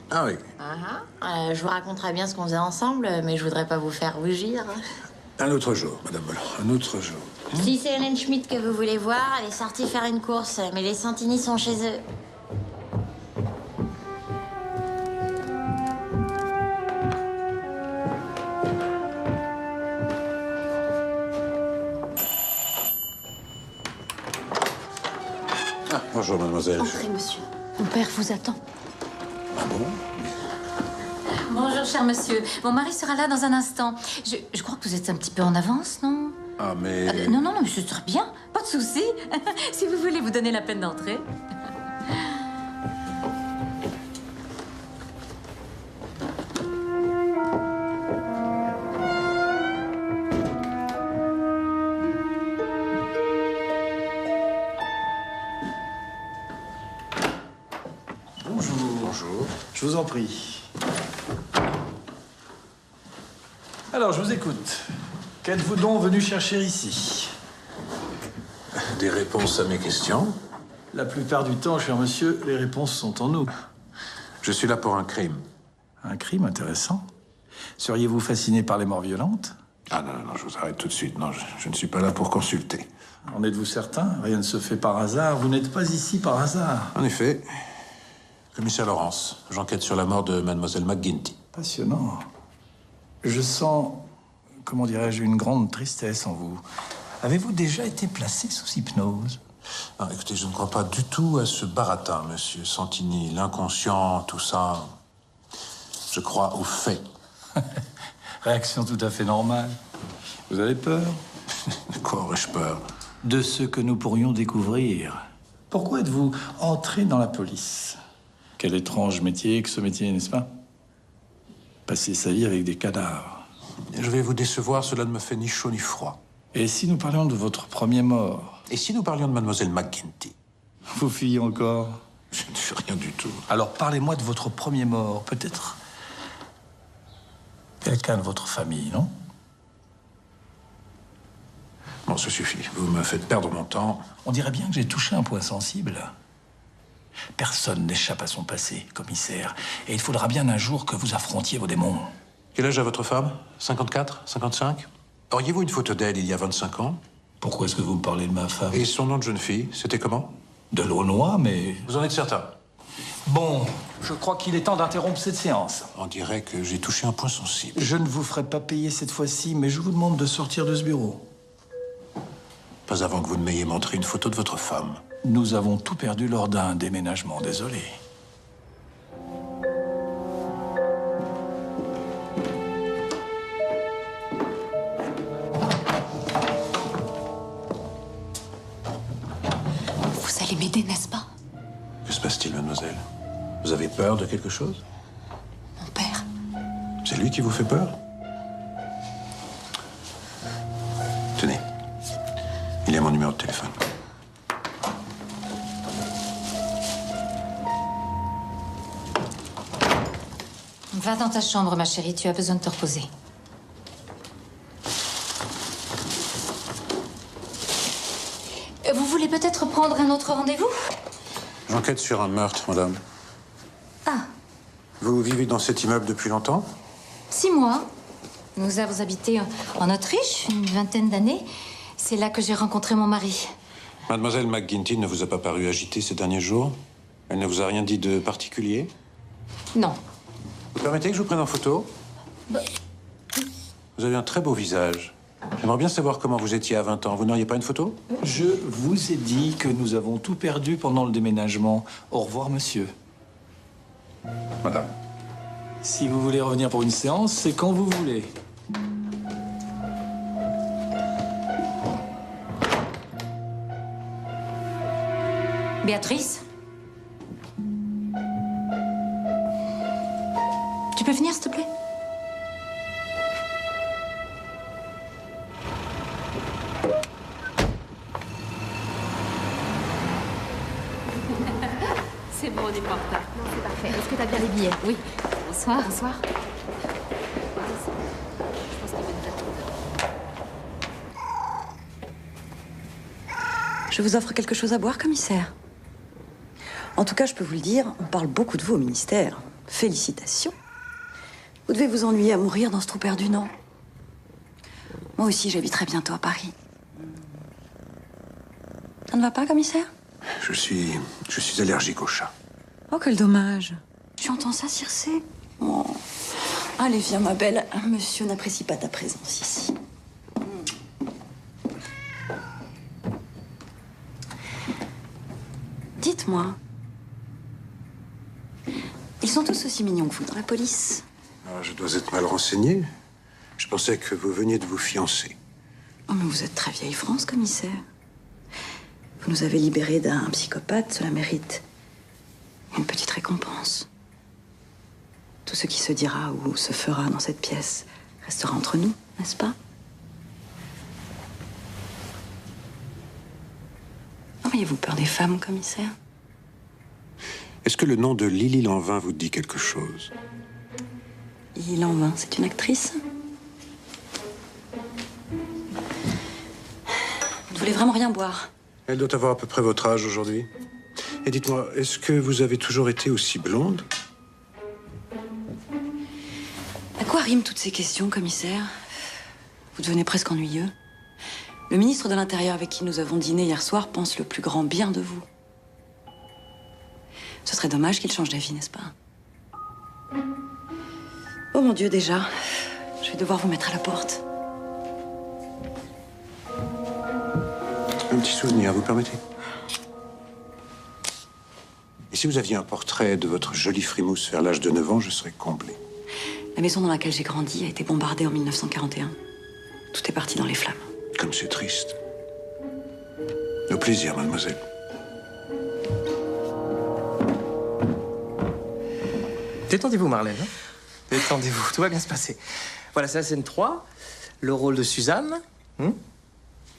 Ah oui. Je vous raconterai bien ce qu'on faisait ensemble, mais je voudrais pas vous faire rougir. Un autre jour, Madame Bollard, un autre jour. Si c'est Hélène Schmidt que vous voulez voir, elle est sortie faire une course, mais les Santini sont chez eux. Ah, bonjour, mademoiselle. Entrez, monsieur. Mon père vous attend. Ah bon? Bonjour, cher monsieur. Mon mari sera là dans un instant. Je crois que vous êtes un petit peu en avance, non? Ah, mais... Non, mais ce sera bien. Pas de souci. Si vous voulez vous donner la peine d'entrer. Bonjour. Bonjour. Je vous en prie. Alors, je vous écoute. Qu'êtes-vous donc venu chercher ici? Des réponses à mes questions. La plupart du temps, cher monsieur, les réponses sont en nous. Je suis là pour un crime. Un crime intéressant. Seriez-vous fasciné par les morts violentes? Ah non, je vous arrête tout de suite. Non, je ne suis pas là pour consulter. En êtes-vous certain? Rien ne se fait par hasard. Vous n'êtes pas ici par hasard. En effet. Commissaire Lawrence, j'enquête sur la mort de mademoiselle McGuinty. Passionnant. Je sens, comment dirais-je, une grande tristesse en vous. Avez-vous déjà été placé sous hypnose? Non, écoutez, je ne crois pas du tout à ce baratin, monsieur Santini. L'inconscient, tout ça. Je crois aux faits. Réaction tout à fait normale. Vous avez peur? De quoi aurais-je peur? De ce que nous pourrions découvrir. Pourquoi êtes-vous entré dans la police? Quel étrange métier que ce métier, n'est-ce pas? Passer sa vie avec des cadavres. Je vais vous décevoir, cela ne me fait ni chaud ni froid. Et si nous parlions de votre premier mort? Et si nous parlions de mademoiselle McGuinty? Vous fuyez encore? Je ne fais rien du tout. Alors parlez-moi de votre premier mort. Peut-être quelqu'un de votre famille, non? Bon, ça suffit. Vous me faites perdre mon temps. On dirait bien que j'ai touché un point sensible. Personne n'échappe à son passé, commissaire. Et il faudra bien un jour que vous affrontiez vos démons. Quel âge a votre femme? 54? 55? Auriez-vous une photo d'elle il y a 25 ans? Pourquoi est-ce que vous me parlez de ma femme? Et son nom de jeune fille, c'était comment? De Launois, mais... Vous en êtes certain? Bon, je crois qu'il est temps d'interrompre cette séance. On dirait que j'ai touché un point sensible. Je ne vous ferai pas payer cette fois-ci, mais je vous demande de sortir de ce bureau. Pas avant que vous ne m'ayez montré une photo de votre femme. Nous avons tout perdu lors d'un déménagement, désolé. Vous allez m'aider, n'est-ce pas? Que se passe-t-il, mademoiselle? Vous avez peur de quelque chose? Mon père. C'est lui qui vous fait peur? Tenez. Il y a mon numéro de téléphone. Va dans ta chambre, ma chérie, tu as besoin de te reposer. Vous voulez peut-être prendre un autre rendez-vous? J'enquête sur un meurtre, madame. Ah. Vous vivez dans cet immeuble depuis longtemps? 6 mois. Nous avons habité en Autriche une vingtaine d'années. C'est là que j'ai rencontré mon mari. Mademoiselle McGuinty ne vous a pas paru agitée ces derniers jours? Elle ne vous a rien dit de particulier? Non. Vous permettez que je vous prenne en photo? Vous avez un très beau visage. J'aimerais bien savoir comment vous étiez à 20 ans. Vous n'auriez pas une photo? Je vous ai dit que nous avons tout perdu pendant le déménagement. Au revoir, monsieur. Madame. Si vous voulez revenir pour une séance, c'est quand vous voulez. Béatrice? Tu peux venir, s'il te plaît? C'est bon, on est pas en retard. Non, c'est parfait. Est-ce que t'as bien les billets? Oui. Bonsoir. Bonsoir. Je vous offre quelque chose à boire, commissaire. En tout cas, je peux vous le dire, on parle beaucoup de vous au ministère. Félicitations. Vous devez vous ennuyer à mourir dans ce trou perdu, non? Moi aussi, j'habiterai bientôt à Paris. Ça ne va pas, commissaire? Je suis allergique aux chats. Oh, quel dommage. Tu entends ça, Circé? Oh. Allez, viens, ma belle. Monsieur n'apprécie pas ta présence ici. Dites-moi, ils sont tous aussi mignons que vous dans la police? Ah, je dois être mal renseigné. Je pensais que vous veniez de vous fiancer. Oh, mais vous êtes très vieille France, commissaire. Vous nous avez libérés d'un psychopathe, cela mérite une petite récompense. Tout ce qui se dira ou se fera dans cette pièce restera entre nous, n'est-ce pas? Auriez-vous peur des femmes, commissaire? Est-ce que le nom de Lily Lanvin vous dit quelque chose? Lily Lanvin, c'est une actrice? Vous ne voulez vraiment rien boire? Elle doit avoir à peu près votre âge aujourd'hui. Et dites-moi, est-ce que vous avez toujours été aussi blonde? À quoi riment toutes ces questions, commissaire? Vous devenez presque ennuyeux. Le ministre de l'Intérieur avec qui nous avons dîné hier soir pense le plus grand bien de vous. Ce serait dommage qu'il change d'avis, n'est-ce pas? Oh mon Dieu, déjà. Je vais devoir vous mettre à la porte. Un petit souvenir, vous permettez? Et si vous aviez un portrait de votre jolie frimousse vers l'âge de 9 ans, je serais comblé. La maison dans laquelle j'ai grandi a été bombardée en 1941. Tout est parti dans les flammes. Comme c'est triste. Au plaisir, mademoiselle. Détendez-vous, Marlène. Hein. Détendez-vous, tout va bien se passer. Voilà, c'est la scène 3. Le rôle de Suzanne.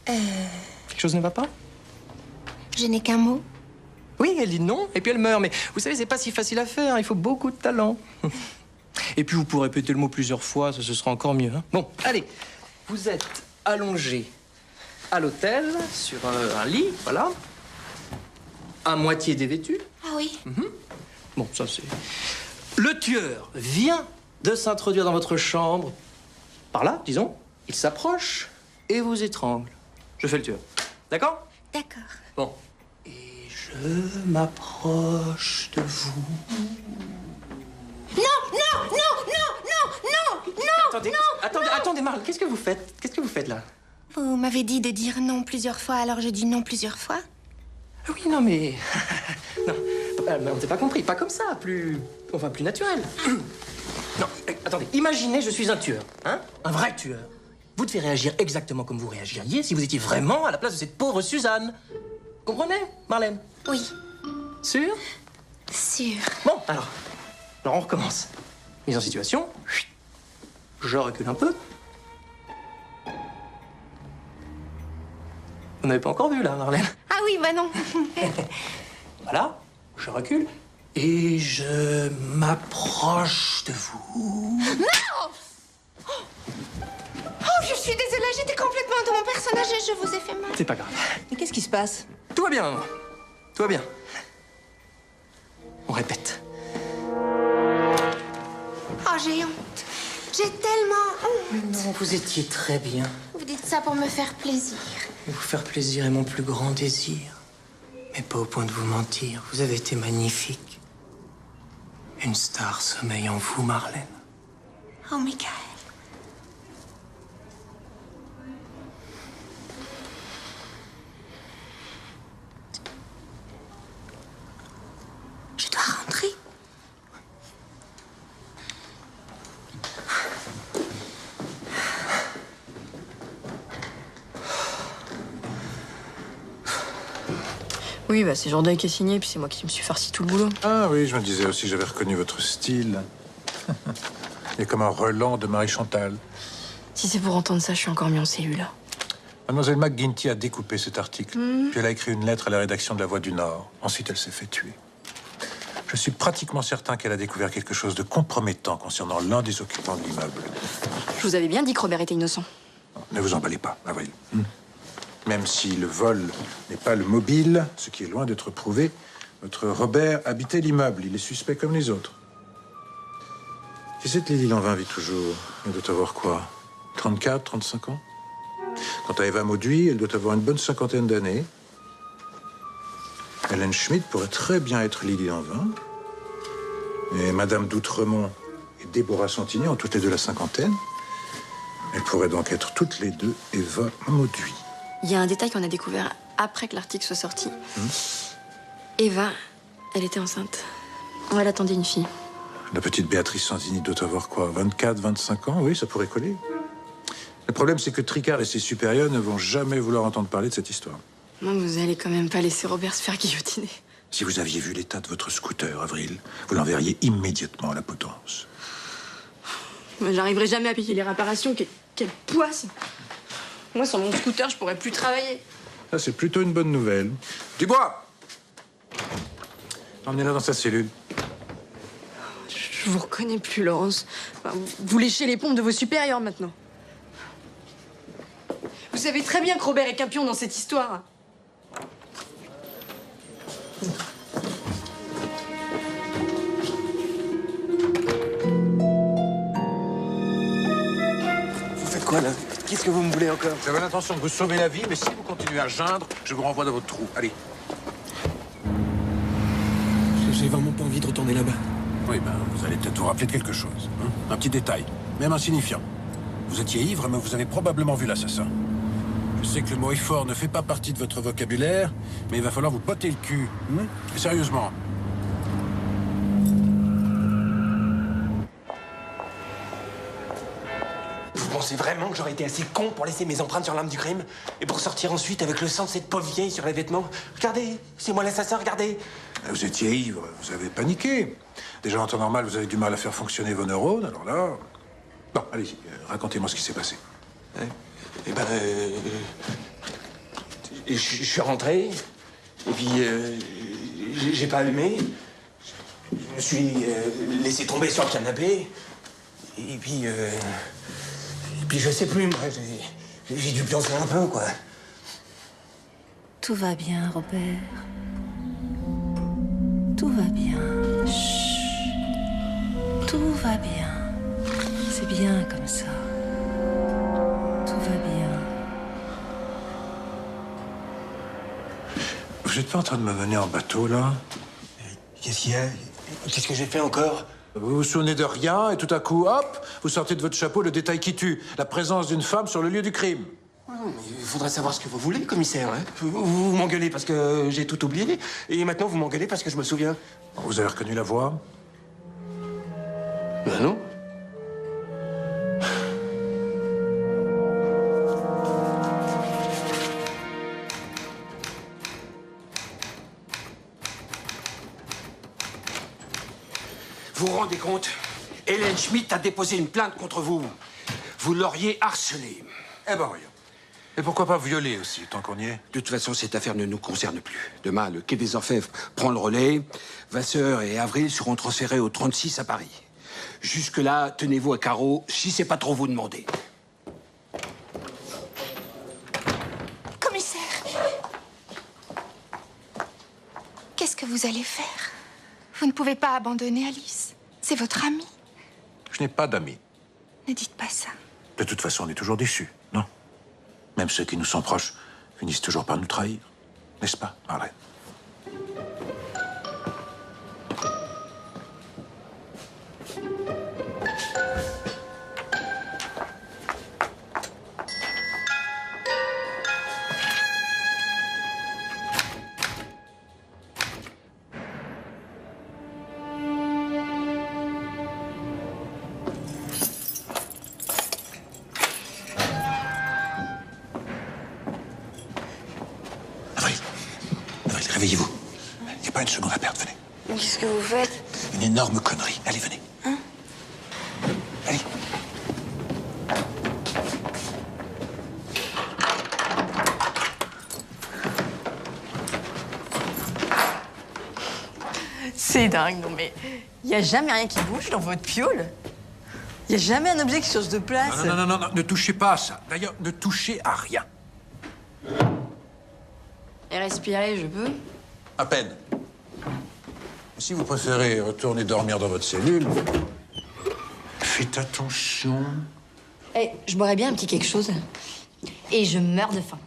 Quelque chose ne va pas? Je n'ai qu'un mot. Oui, elle dit non, et puis elle meurt. Mais vous savez, c'est pas si facile à faire. Hein. Il faut beaucoup de talent. Et puis vous pourrez répéter le mot plusieurs fois, ça ce sera encore mieux. Hein. Bon, allez. Vous êtes allongé à l'hôtel, sur un lit, voilà. À moitié dévêtu. Ah oui. Bon, ça c'est... Le tueur vient de s'introduire dans votre chambre. Par là, disons. Il s'approche et vous étrangle. Je fais le tueur. D'accord? D'accord. Bon. Et je m'approche de vous. Non, non, non, non, non, non, non. Attendez, Marle, qu'est-ce que vous faites? Qu'est-ce que vous faites là? Vous m'avez dit de dire non plusieurs fois, alors je dis non plusieurs fois. Oui, non, mais... non, on ne s'est pas compris. Pas comme ça, plus naturel. Non, attendez, imaginez, je suis un tueur, hein? Un vrai tueur. Vous devez réagir exactement comme vous réagiriez si vous étiez vraiment à la place de cette pauvre Suzanne. Comprenez, Marlène? Oui. Sûr? Sûr. Bon, alors on recommence. Mise en situation. Je recule un peu. Vous n'avez pas encore vu, là, Marlène? Ah oui, bah non. Voilà, je recule. Et je m'approche de vous. Non! Oh, je suis désolée, j'étais complètement dans mon personnage et je vous ai fait mal. C'est pas grave. Mais qu'est-ce qui se passe? Tout va bien, maman. Tout va bien. On répète. Oh, j'ai honte. J'ai tellement honte. Mais non, vous étiez très bien. Vous dites ça pour me faire plaisir. Vous faire plaisir est mon plus grand désir. Mais pas au point de vous mentir. Vous avez été magnifique. Une star sommeille en vous, Marlène. Oh, Michael. Je dois rentrer. Oui, bah c'est Jourdain qui a signé, puis c'est moi qui me suis farci tout le boulot. Ah oui, je me disais aussi, j'avais reconnu votre style. Il est comme un relent de Marie-Chantal. Si c'est pour entendre ça, je suis encore mis en cellule. Mademoiselle McGuinty a découpé cet article. Puis elle a écrit une lettre à la rédaction de La Voix du Nord. Ensuite, elle s'est fait tuer. Je suis pratiquement certain qu'elle a découvert quelque chose de compromettant concernant l'un des occupants de l'immeuble. Je vous avais bien dit que Robert était innocent. Ne vous emballez pas, Avril. Même si le vol n'est pas le mobile, ce qui est loin d'être prouvé, votre Robert habitait l'immeuble. Il est suspect comme les autres. Si cette Lily Lanvin vit toujours, elle doit avoir quoi? 34, 35 ans? Quant à Eva Mauduit, elle doit avoir une bonne cinquantaine d'années. Hélène Schmidt pourrait très bien être Lily Lanvin. Et Madame d'Outremont et Déborah Santini ont toutes les deux la cinquantaine. Elles pourraient donc être toutes les deux Eva Mauduit. Il y a un détail qu'on a découvert après que l'article soit sorti. Eva, elle était enceinte. Elle attendait une fille. La petite Béatrice Santini doit avoir quoi? 24, 25 ans? Oui, ça pourrait coller. Le problème, c'est que Tricard et ses supérieurs ne vont jamais vouloir entendre parler de cette histoire. Moi, vous allez quand même pas laisser Robert se faire guillotiner. Si vous aviez vu l'état de votre scooter, Avril, vous l'enverriez immédiatement à la potence. Moi, j'arriverai jamais à payer les réparations. Quelle poisse! Moi, sur mon scooter, je pourrais plus travailler. Ça, c'est plutôt une bonne nouvelle. Dubois! Emmenez-la dans sa cellule. Je vous reconnais plus, Laurence. Enfin, vous léchez les pompes de vos supérieurs, maintenant. Vous savez très bien que Robert est qu'un pion dans cette histoire. Qu'est-ce que vous me voulez encore? J'avais l'intention de vous sauver la vie, mais si vous continuez à geindre, je vous renvoie dans votre trou. Allez. J'ai vraiment pas envie de retourner là-bas. Oui, ben, vous allez peut-être vous rappeler de quelque chose. Hein. Un petit détail, même insignifiant. Vous étiez ivre, mais vous avez probablement vu l'assassin. Je sais que le mot effort ne fait pas partie de votre vocabulaire, mais il va falloir vous botter le cul. Hein. Et sérieusement. Vous pensez vraiment que j'aurais été assez con pour laisser mes empreintes sur l'arme du crime? Et pour sortir ensuite avec le sang de cette pauvre vieille sur les vêtements? Regardez, c'est moi l'assassin, regardez. Vous étiez ivre, vous avez paniqué. Déjà, en temps normal, vous avez du mal à faire fonctionner vos neurones, alors là... Bon, allez-y, racontez-moi ce qui s'est passé. Eh ben... je suis rentré, et puis j'ai pas allumé. Je me suis laissé tomber sur le canapé, et puis je sais plus, moi, j'ai dû pioncer un peu, quoi. Tout va bien, Robert. Tout va bien. Chut. Tout va bien. C'est bien comme ça. Tout va bien. Vous êtes pas en train de me mener en bateau, là? Qu'est-ce qu'il y a? Qu'est-ce que j'ai fait encore? Vous vous souvenez de rien, et tout à coup, hop, vous sortez de votre chapeau le détail qui tue. La présence d'une femme sur le lieu du crime. Il faudrait savoir ce que vous voulez, commissaire. Hein? Vous m'engueulez parce que j'ai tout oublié, et maintenant vous m'engueulez parce que je me souviens. Vous avez reconnu la voix? Ben non. Vous vous rendez compte? Hélène Schmidt a déposé une plainte contre vous. Vous l'auriez harcelée. Eh ben, voyons. Et pourquoi pas violer aussi, tant qu'on y est? De toute façon, cette affaire ne nous concerne plus. Demain, le Quai des Orfèvres prend le relais. Vasseur et Avril seront transférés au 36 à Paris. Jusque-là, tenez-vous à carreau, si c'est pas trop vous demander. Commissaire, qu'est-ce que vous allez faire? Vous ne pouvez pas abandonner Alice. C'est votre amie. Je n'ai pas d'amis. Ne dites pas ça. De toute façon, on est toujours déçus, non? Même ceux qui nous sont proches finissent toujours par nous trahir. N'est-ce pas, Marlène? Réveillez-vous. Il n'y a pas une seconde à perdre, venez. Qu'est-ce que vous faites? Une énorme connerie. Allez, venez. Hein? Allez. C'est dingue, non mais... Il n'y a jamais rien qui bouge dans votre piole. Il n'y a jamais un objet qui change de place. Non, ne touchez pas à ça. D'ailleurs, ne touchez à rien. Et respirer, je peux? À peine. Si vous préférez retourner dormir dans votre cellule, faites attention. Eh, je boirais bien un petit quelque chose. Et je meurs de faim.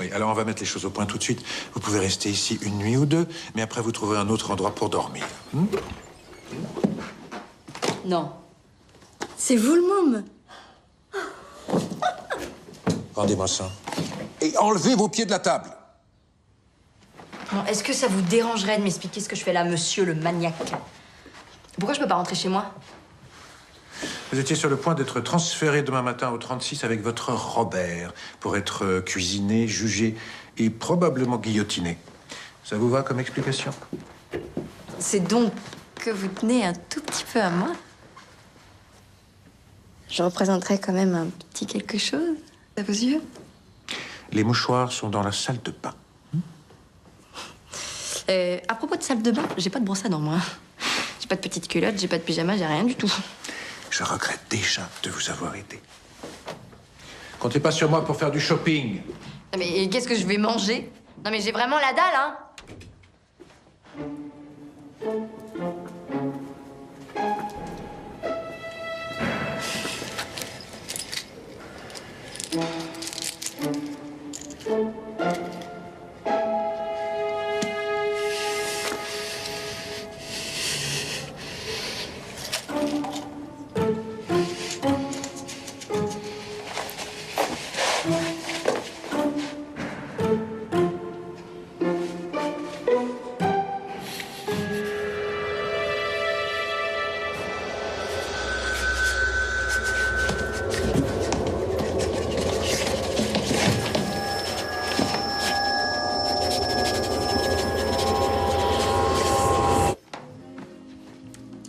Oui, alors on va mettre les choses au point tout de suite. Vous pouvez rester ici une nuit ou deux, mais après vous trouverez un autre endroit pour dormir. Non. C'est vous le môme. Rendez-moi ça. Et enlevez vos pieds de la table. Bon, est-ce que ça vous dérangerait de m'expliquer ce que je fais là, monsieur le maniaque? Pourquoi je peux pas rentrer chez moi? Vous étiez sur le point d'être transféré demain matin au 36 avec votre Robert pour être cuisiné, jugé et probablement guillotiné. Ça vous va comme explication? C'est donc que vous tenez un tout petit peu à moi? Je représenterais quand même un petit quelque chose à vos yeux? Les mouchoirs sont dans la salle de bain. À propos de salle de bain, j'ai pas de brosse à dents, moi. J'ai pas de petite culotte, j'ai pas de pyjama, j'ai rien du tout. Je regrette déjà de vous avoir aidé. Comptez pas sur moi pour faire du shopping. Non, mais qu'est-ce que je vais manger? Non mais j'ai vraiment la dalle, hein.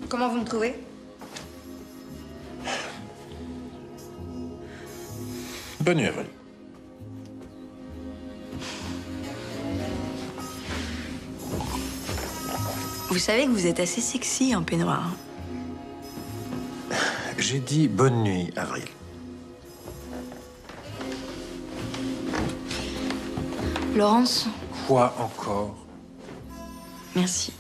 Comment vous me trouvez? Bonne nuit, Avril. Vous savez que vous êtes assez sexy en peignoir. J'ai dit bonne nuit, Avril. Laurence, Quoi encore? merci.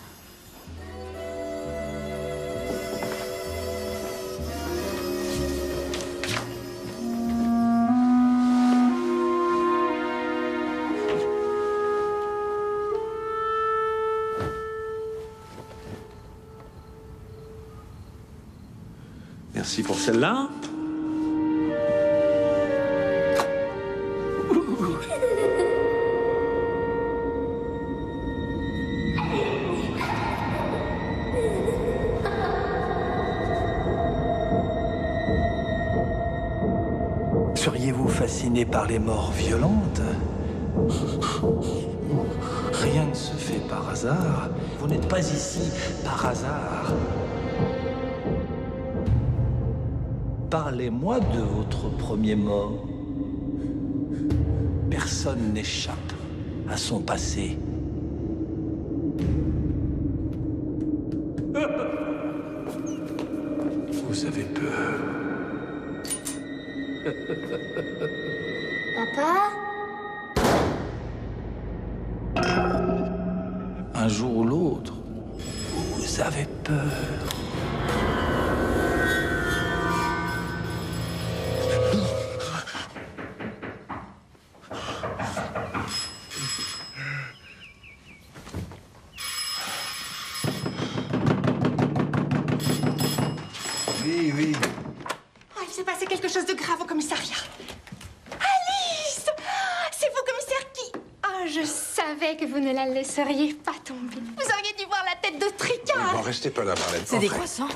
Merci pour celle-là. Seriez-vous fasciné par les morts violentes? Rien ne se fait par hasard. Vous n'êtes pas ici par hasard. Parlez-moi de votre premier mort. Personne n'échappe à son passé. Vous avez peur. Papa? Un jour ou l'autre, vous avez peur. Oui, oui. Oh, il s'est passé quelque chose de grave au commissariat. Alice! C'est vous, commissaire, qui... Oh, je savais que vous ne la laisseriez pas tomber. Vous auriez dû voir la tête de Tricard. Bon, restez pas là, Marlène. C'est des Entrez. croissants.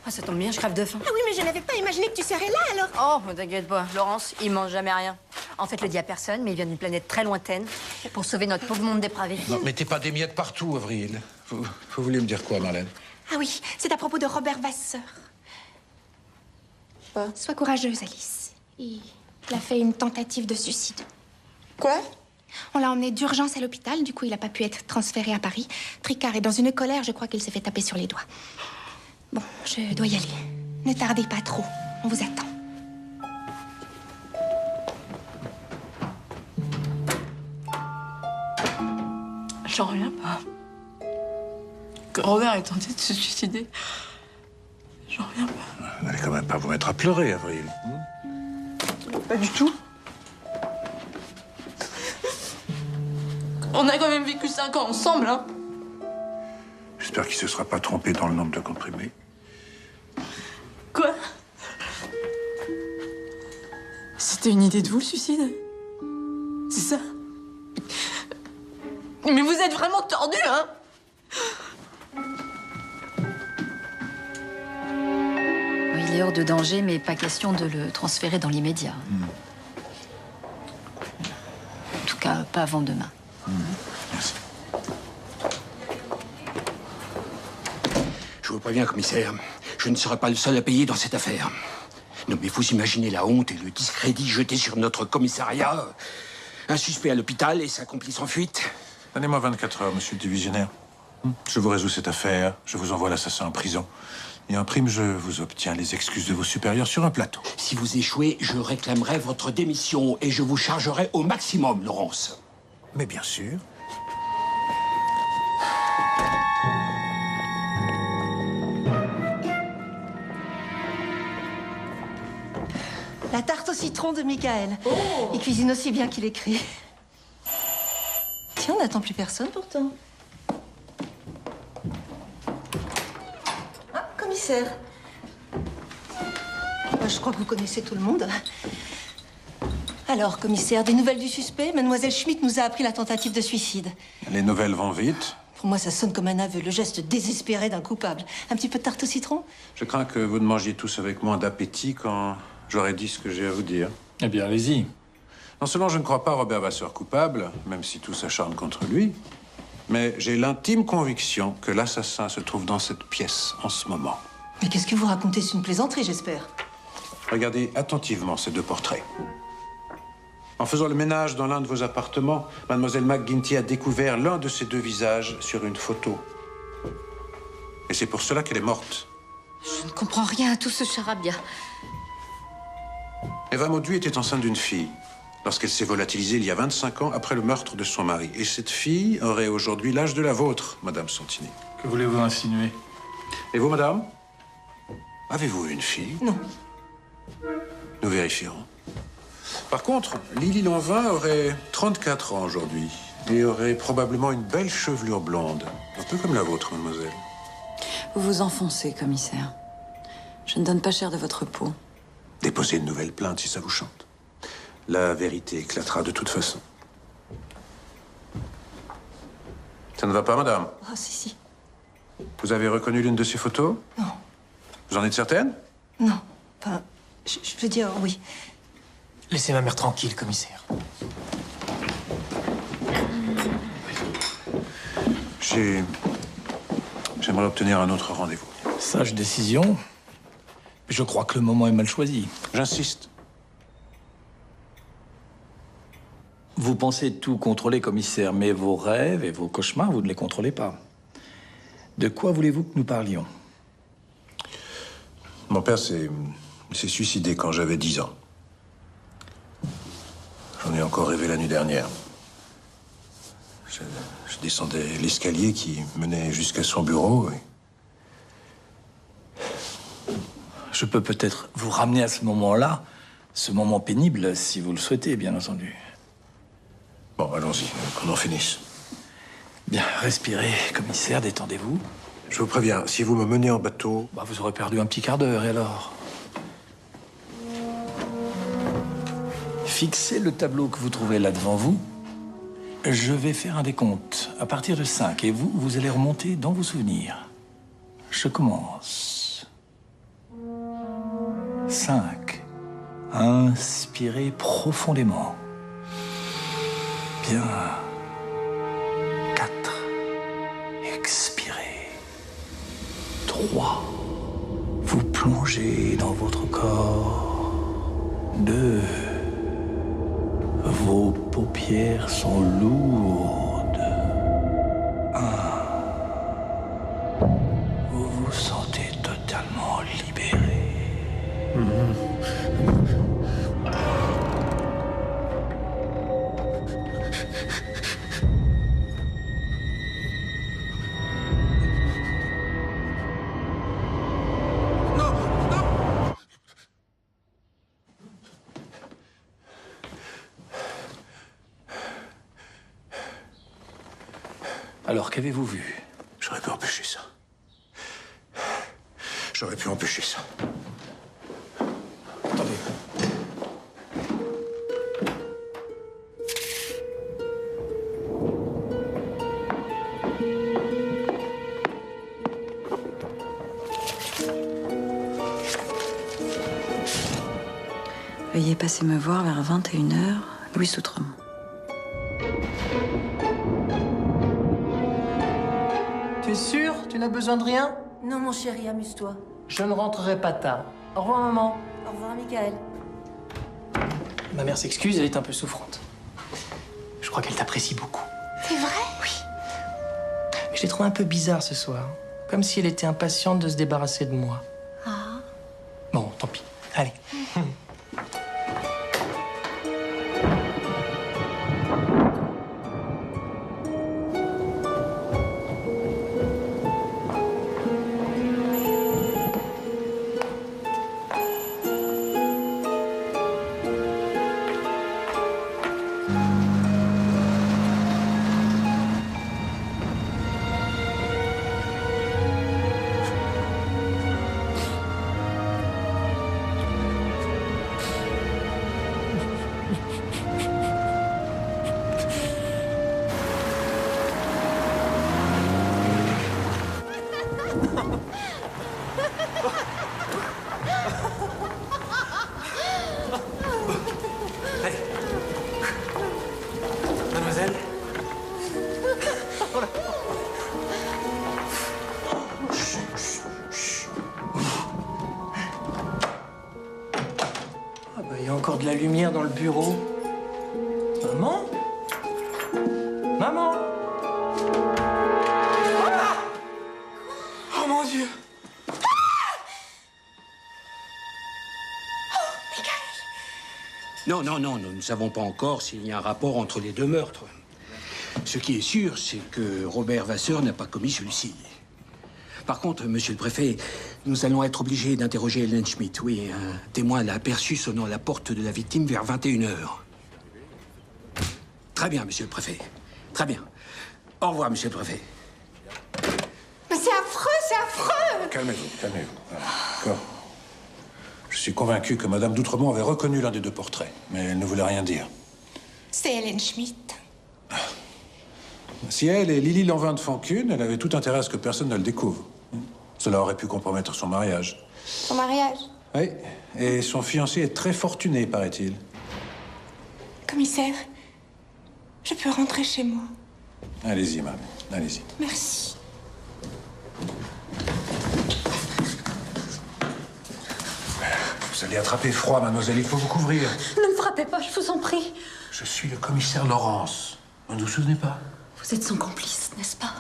Ah, ça tombe bien, je crève de faim. Ah oui, mais je n'avais pas imaginé que tu serais là, alors. Oh, t'inquiète pas, Laurence, il mange jamais rien. En fait, le dit à personne, mais il vient d'une planète très lointaine pour sauver notre pauvre monde dépravé. Non, mettez pas des miettes partout, Avril. Vous vouliez me dire quoi, Marlène? Ah oui, c'est à propos de Robert Vasseur. Sois courageuse, Alice. Il a fait une tentative de suicide. Quoi? On l'a emmené d'urgence à l'hôpital, du coup il n'a pas pu être transféré à Paris. Tricard est dans une colère, je crois qu'il s'est fait taper sur les doigts. Bon, je dois y aller. Ne tardez pas trop, on vous attend. J'en reviens pas. Que Robert ait tenté de se suicider. J'en reviens pas. Vous n'allez quand même pas vous mettre à pleurer, Avril. Pas du tout. On a quand même vécu 5 ans ensemble, hein. J'espère qu'il ne se sera pas trompé dans le nombre de comprimés. Quoi? C'était une idée de vous, le suicide? C'est ça? Mais vous êtes vraiment tordu, hein? Il est hors de danger, mais pas question de le transférer dans l'immédiat. En tout cas, pas avant demain. Merci. Je vous préviens, commissaire, je ne serai pas le seul à payer dans cette affaire. Non, mais vous imaginez la honte et le discrédit jetés sur notre commissariat. Un suspect à l'hôpital et sa complice en fuite. Donnez-moi 24 heures, monsieur le divisionnaire. Je vous résous cette affaire, je vous envoie l'assassin en prison. Et en prime, je vous obtiens les excuses de vos supérieurs sur un plateau. Si vous échouez, je réclamerai votre démission et je vous chargerai au maximum, Laurence. Mais bien sûr. La tarte au citron de Michael. Il cuisine aussi bien qu'il écrit. Tiens, on n'attend plus personne pourtant. Ah, commissaire. Je crois que vous connaissez tout le monde. Alors, commissaire, des nouvelles du suspect? Mademoiselle Schmitt nous a appris la tentative de suicide. Les nouvelles vont vite. Pour moi, ça sonne comme un aveu, le geste désespéré d'un coupable. Un petit peu de tarte au citron? Je crains que vous ne mangiez tous avec moins d'appétit quand j'aurais dit ce que j'ai à vous dire. Eh bien, allez-y. Non seulement je ne crois pas Robert Vasseur coupable, même si tout s'acharne contre lui, mais j'ai l'intime conviction que l'assassin se trouve dans cette pièce en ce moment. Mais qu'est-ce que vous racontez? C'est une plaisanterie, j'espère. Regardez attentivement ces deux portraits. En faisant le ménage dans l'un de vos appartements, mademoiselle McGuinty a découvert l'un de ces deux visages sur une photo. Et c'est pour cela qu'elle est morte. Je ne comprends rien à tout ce charabia. Eva Mauduit était enceinte d'une fille lorsqu'elle s'est volatilisée il y a 25 ans après le meurtre de son mari. Et cette fille aurait aujourd'hui l'âge de la vôtre, madame Santini. Que voulez-vous insinuer? Et vous, madame? Avez-vous une fille? Non. Nous vérifierons. Par contre, Lily Lanvin aurait 34 ans aujourd'hui et aurait probablement une belle chevelure blonde, un peu comme la vôtre, mademoiselle. Vous vous enfoncez, commissaire. Je ne donne pas cher de votre peau. Déposez une nouvelle plainte si ça vous chante. La vérité éclatera de toute façon. Ça ne va pas, madame? Ah, si. Vous avez reconnu l'une de ces photos? Non. Vous en êtes certaine? Non. Enfin, je veux dire, oui. Laissez ma mère tranquille, commissaire. J'aimerais obtenir un autre rendez-vous. Sage décision. Je crois que le moment est mal choisi. J'insiste. Vous pensez tout contrôler, commissaire, mais vos rêves et vos cauchemars, vous ne les contrôlez pas. De quoi voulez-vous que nous parlions? Mon père s'est suicidé quand j'avais 10 ans. J'en ai encore rêvé la nuit dernière. Je descendais l'escalier qui menait jusqu'à son bureau. Je peux peut-être vous ramener à ce moment-là, ce moment pénible, si vous le souhaitez, bien entendu. Bon, allons-y, qu'on en finisse. Bien, respirez, commissaire, détendez-vous. Je vous préviens, si vous me menez en bateau... Vous aurez perdu un petit quart d'heure, et alors? Fixez le tableau que vous trouvez là devant vous. Je vais faire un décompte à partir de 5, et vous allez remonter dans vos souvenirs. Je commence. 5. Inspirez profondément. Bien. 4. Expirez. 3. Vous plongez dans votre corps. 2. Vos paupières sont lourdes. 1. Vous vous sentez totalement libéré. Alors, qu'avez-vous vu? J'aurais pu empêcher ça. J'aurais pu empêcher ça. Attendez. Veuillez passer me voir vers 21h, Louis Outremont. Tu es sûr? Tu n'as besoin de rien? Non, mon chéri, amuse-toi. Je ne rentrerai pas tard. Au revoir, maman. Au revoir, Michael. Ma mère s'excuse, elle est un peu souffrante. Je crois qu'elle t'apprécie beaucoup. C'est vrai? Oui. Mais je l'ai trouvée un peu bizarre ce soir. Comme si elle était impatiente de se débarrasser de moi. Ah. Bon, tant pis. Allez. Mademoiselle. Ah bah, il y a encore de la lumière dans le bureau. Maman? Maman? Ah! Oh mon Dieu! Non, non, non, nous ne savons pas encore s'il y a un rapport entre les deux meurtres. Ce qui est sûr, c'est que Robert Vasseur n'a pas commis celui-ci. Par contre, monsieur le préfet, nous allons être obligés d'interroger Hélène Schmidt. Oui, un témoin l'a aperçu sonnant à la porte de la victime vers 21h. Très bien, monsieur le préfet. Très bien. Au revoir, monsieur le préfet. Mais c'est affreux, c'est affreux! Calmez-vous, calmez-vous. Voilà, d'accord. Je suis convaincu que Madame d'Outremont avait reconnu l'un des deux portraits, mais elle ne voulait rien dire. C'est Hélène Schmidt. Si elle est Lily Lanvin de Foncune, elle avait tout intérêt à ce que personne ne le découvre. Cela aurait pu compromettre son mariage. Son mariage? Oui, et son fiancé est très fortuné, paraît-il. Commissaire, je peux rentrer chez moi. Allez-y, madame, allez-y. Merci. Vous allez attraper froid, mademoiselle, il faut vous couvrir. Ne me frappez pas, je vous en prie. Je suis le commissaire Laurence. Vous ne vous souvenez pas? Vous êtes son complice, n'est-ce pas?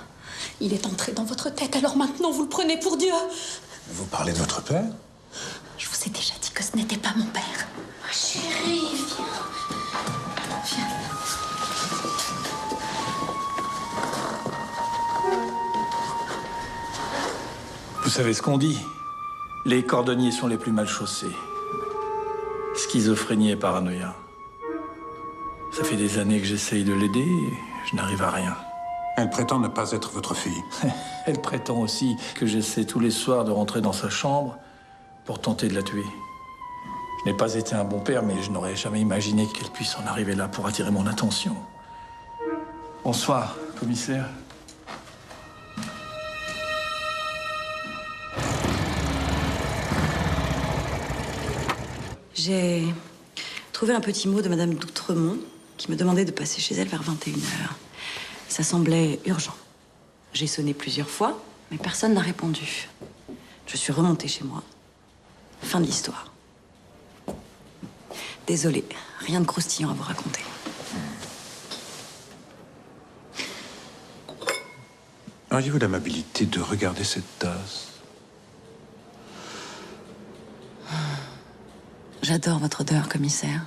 Il est entré dans votre tête, alors maintenant vous le prenez pour Dieu. Vous parlez de votre père? Je vous ai déjà dit que ce n'était pas mon père. Oh, chérie, viens. Viens. Vous savez ce qu'on dit? Les cordonniers sont les plus mal chaussés. Schizophrénie et paranoïa. Ça fait des années que j'essaye de l'aider et je n'arrive à rien. Elle prétend ne pas être votre fille. Elle prétend aussi que j'essaie tous les soirs de rentrer dans sa chambre pour tenter de la tuer. Je n'ai pas été un bon père, mais je n'aurais jamais imaginé qu'elle puisse en arriver là pour attirer mon attention. Bonsoir, commissaire. J'ai trouvé un petit mot de Madame d'Outremont qui me demandait de passer chez elle vers 21h. Ça semblait urgent. J'ai sonné plusieurs fois, mais personne n'a répondu. Je suis remontée chez moi. Fin de l'histoire. Désolée, rien de croustillant à vous raconter. Auriez-vous l'amabilité de regarder cette tasse? J'adore votre odeur, commissaire.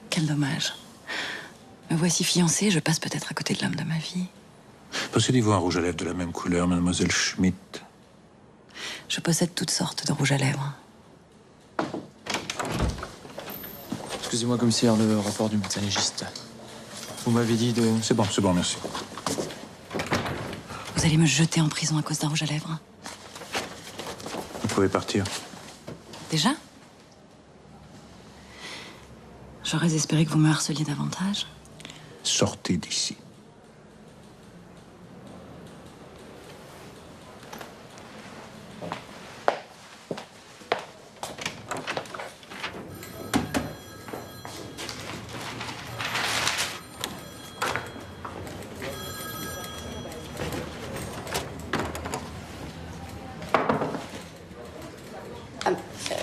Quel dommage. Me voici fiancée, je passe peut-être à côté de l'homme de ma vie. Possédez-vous un rouge à lèvres de la même couleur, mademoiselle Schmidt? Je possède toutes sortes de rouges à lèvres. Excusez-moi, commissaire, le rapport du médecin légiste. Vous m'avez dit de... C'est bon, merci. Vous allez me jeter en prison à cause d'un rouge à lèvres? Vous pouvez partir. Déjà? J'aurais espéré que vous me harceliez davantage. Sortez d'ici.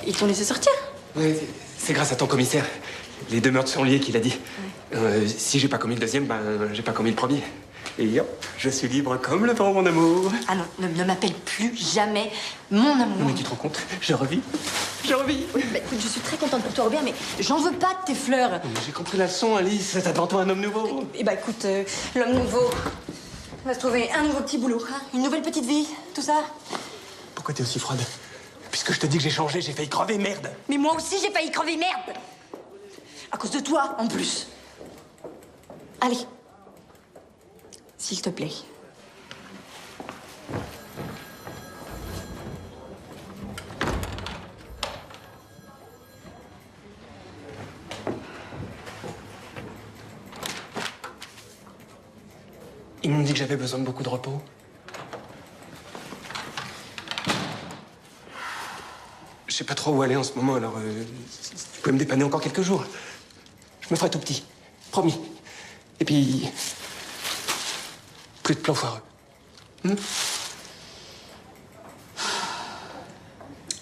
Ils t'ont laissé sortir? Oui, c'est grâce à ton commissaire. Les deux meurtres sont liés, qu'il a dit. Si j'ai pas commis le deuxième, j'ai pas commis le premier. Et hop, je suis libre comme le vent, mon amour. Ah non, ne m'appelle plus jamais mon amour. Non, mais tu te rends compte? Je revis. Oui, bah, écoute, je suis très contente pour toi, Robert, mais j'en veux pas de tes fleurs. J'ai compris la leçon, Alice. T'as devant toi un homme nouveau. Eh bah écoute, l'homme nouveau va se trouver un nouveau petit boulot, hein, une nouvelle petite vie, tout ça. Pourquoi t'es aussi froide? Puisque je te dis que j'ai changé, j'ai failli crever, merde. Mais moi aussi, j'ai failli crever, merde. À cause de toi, en plus. Allez. S'il te plaît. Ils m'ont dit que j'avais besoin de beaucoup de repos. Je sais pas trop où aller en ce moment, alors tu pouvez me dépanner encore quelques jours. Je me ferai tout petit, promis. Et puis, plus de plans foireux.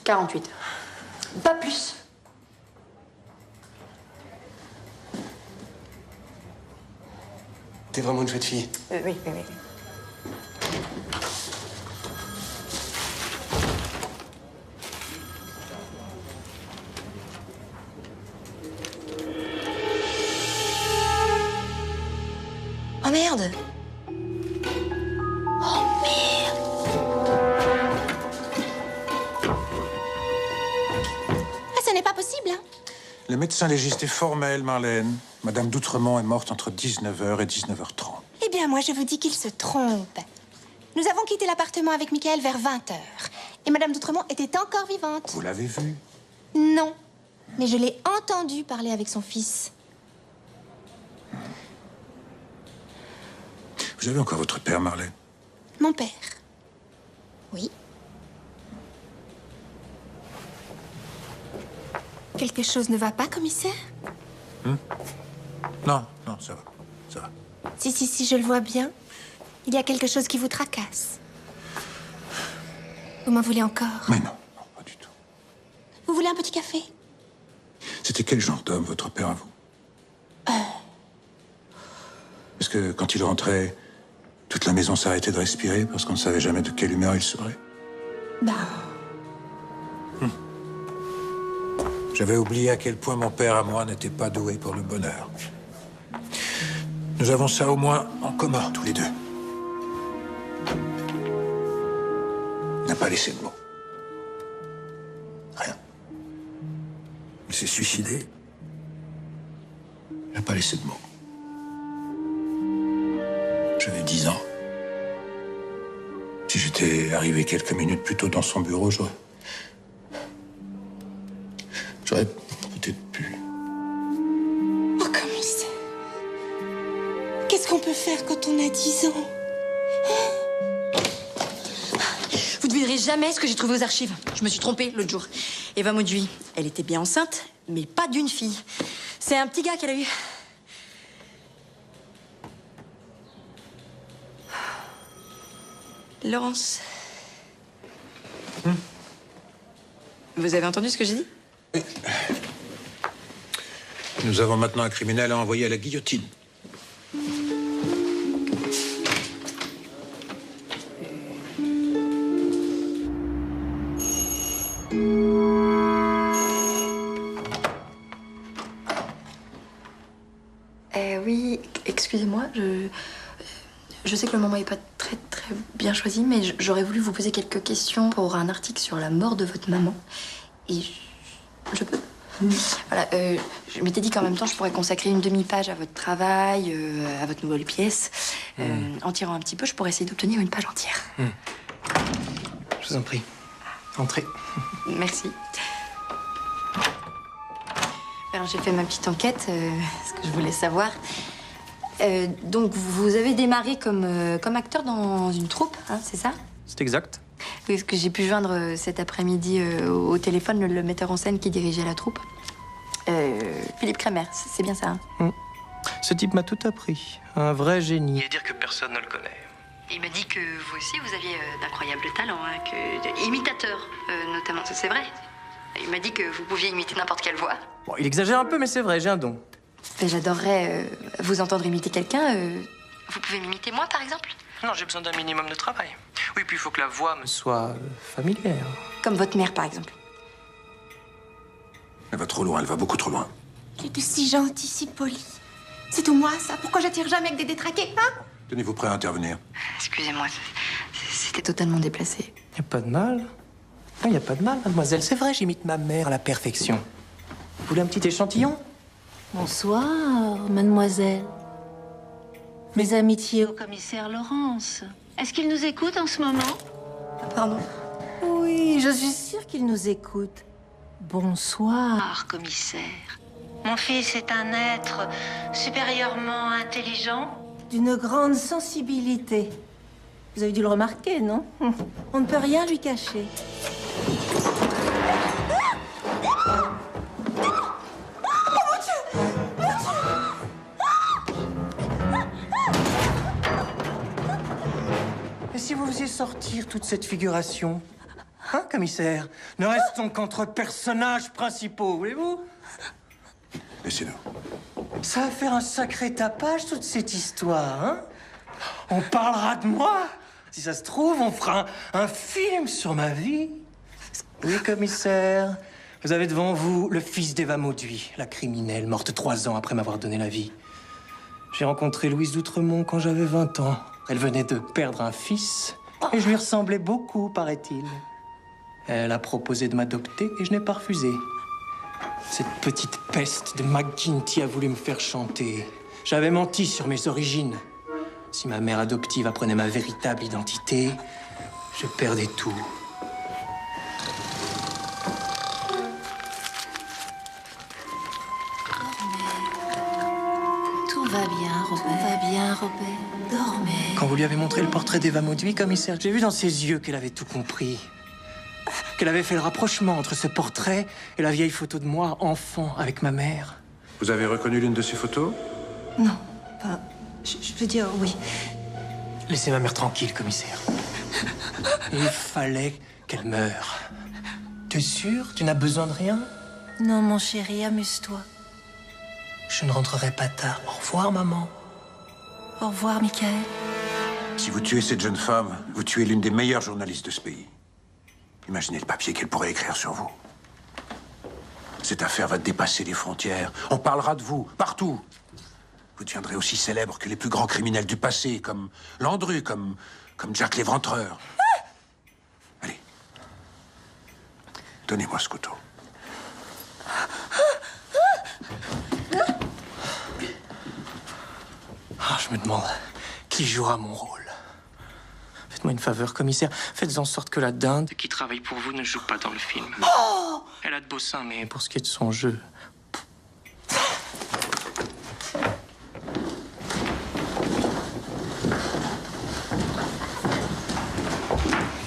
48 heures. Pas plus. T'es vraiment une chouette fille. Oui. Oh merde! Oh merde! Ah, ce n'est pas possible, hein? Le médecin légiste est formel, Marlène. Madame d'Outremont est morte entre 19h et 19h30. Eh bien, moi, je vous dis qu'il se trompe. Nous avons quitté l'appartement avec Michael vers 20h. Et Madame d'Outremont était encore vivante. Vous l'avez vue? Non. Mais je l'ai entendu parler avec son fils. Vous avez encore votre père, Marlène? Mon père. Oui. Quelque chose ne va pas, commissaire? Non, ça va. Ça va. Si, je le vois bien. Il y a quelque chose qui vous tracasse. Vous m'en voulez encore? Mais non, pas du tout. Vous voulez un petit café? C'était quel genre d'homme, votre père, à vous? Est-ce que quand il rentrait, toute la maison s'arrêtait de respirer parce qu'on ne savait jamais de quelle humeur il serait? J'avais oublié à quel point mon père à moi n'était pas doué pour le bonheur. Nous avons ça au moins en commun, tous les deux. Il n'a pas laissé de mots. Rien. Il s'est suicidé. Il n'a pas laissé de mots. J'avais 10 ans. Si j'étais arrivé quelques minutes plus tôt dans son bureau, j'aurais peut-être pu. Oh, commissaire. Qu'est-ce qu'on peut faire quand on a 10 ans? Vous ne devinerez jamais ce que j'ai trouvé aux archives. Je me suis trompée l'autre jour. Eva Mauduit, elle était bien enceinte, mais pas d'une fille. C'est un petit gars qu'elle a eu. Laurence. Vous avez entendu ce que j'ai dit? Oui. Nous avons maintenant un criminel à envoyer à la guillotine. Oui, excusez-moi, je sais que le moment n'est pas très bien choisi, mais j'aurais voulu vous poser quelques questions pour un article sur la mort de votre maman. Et je peux? Voilà, je m'étais dit qu'en même temps, je pourrais consacrer une demi-page à votre travail, à votre nouvelle pièce. En tirant un petit peu, je pourrais essayer d'obtenir une page entière. Je vous en prie. Entrez. Merci. Alors, j'ai fait ma petite enquête, ce que je voulais savoir. Donc, vous avez démarré comme acteur dans une troupe, hein, c'est ça? C'est exact. Oui, parce que j'ai pu joindre cet après-midi au téléphone le metteur en scène qui dirigeait la troupe. Philippe Kremer, c'est bien ça, hein? Ce type m'a tout appris. Un vrai génie. Et dire que personne ne le connaît. Il m'a dit que vous aussi, vous aviez d'incroyables talents, hein, imitateur, notamment, c'est vrai. Il m'a dit que vous pouviez imiter n'importe quelle voix. Bon, il exagère un peu, mais c'est vrai, j'ai un don. J'adorerais vous entendre imiter quelqu'un. Vous pouvez m'imiter moi, par exemple? Non, j'ai besoin d'un minimum de travail. Oui, puis il faut que la voix me soit familière. Comme votre mère, par exemple. Elle va trop loin, elle va beaucoup trop loin. Il était si gentil, si poli. C'est tout moi, ça. Pourquoi j'attire jamais que des détraqués, hein? Tenez-vous prêt à intervenir. Excusez-moi, c'était totalement déplacé. Y a pas de mal. Non, y a pas de mal, mademoiselle. C'est vrai, j'imite ma mère à la perfection. Vous voulez un petit échantillon? Bonsoir, mademoiselle. Mes amitiés au commissaire Laurence. Est-ce qu'il nous écoute en ce moment? Pardon? Oui, je suis sûre qu'il nous écoute. Bonsoir, commissaire. Mon fils est un être supérieurement intelligent, d'une grande sensibilité. Vous avez dû le remarquer, non? On ne peut rien lui cacher. Et si vous faisiez sortir toute cette figuration? Hein, commissaire? Ne restons qu'entre personnages principaux, voulez-vous? Laissez-nous. Ça va faire un sacré tapage, toute cette histoire, hein? On parlera de moi. Si ça se trouve, on fera un film sur ma vie. Oui, commissaire. Vous avez devant vous le fils d'Eva Mauduit, la criminelle, morte 3 ans après m'avoir donné la vie. J'ai rencontré Louise d'Outremont quand j'avais 20 ans. Elle venait de perdre un fils et je lui ressemblais beaucoup, paraît-il. Elle a proposé de m'adopter et je n'ai pas refusé. Cette petite peste de McGuinty a voulu me faire chanter. J'avais menti sur mes origines. Si ma mère adoptive apprenait ma véritable identité, je perdais tout. Tout va bien, Robert. Tout va bien, Robert. Dormez. Quand vous lui avez montré le portrait d'Eva Mauduit, commissaire, j'ai vu dans ses yeux qu'elle avait tout compris. Qu'elle avait fait le rapprochement entre ce portrait et la vieille photo de moi, enfant, avec ma mère. Vous avez reconnu l'une de ces photos? Non, pas... Je veux dire, oui. Laissez ma mère tranquille, commissaire. Il fallait qu'elle meure. T'es sûr? Tu n'as besoin de rien? Non, mon chéri, amuse-toi. Je ne rentrerai pas tard. Au revoir, maman. Au revoir, Michael. Si vous tuez cette jeune femme, vous tuez l'une des meilleures journalistes de ce pays. Imaginez le papier qu'elle pourrait écrire sur vous. Cette affaire va dépasser les frontières. On parlera de vous, partout. Vous deviendrez aussi célèbre que les plus grands criminels du passé, comme Landru, comme Jack l'Éventreur. Allez. Donnez-moi ce couteau. Ah, je me demande qui jouera mon rôle. Faites-moi une faveur, commissaire. Faites en sorte que la dinde qui travaille pour vous ne joue pas dans le film. Oh! Elle a de beaux seins, mais pour ce qui est de son jeu...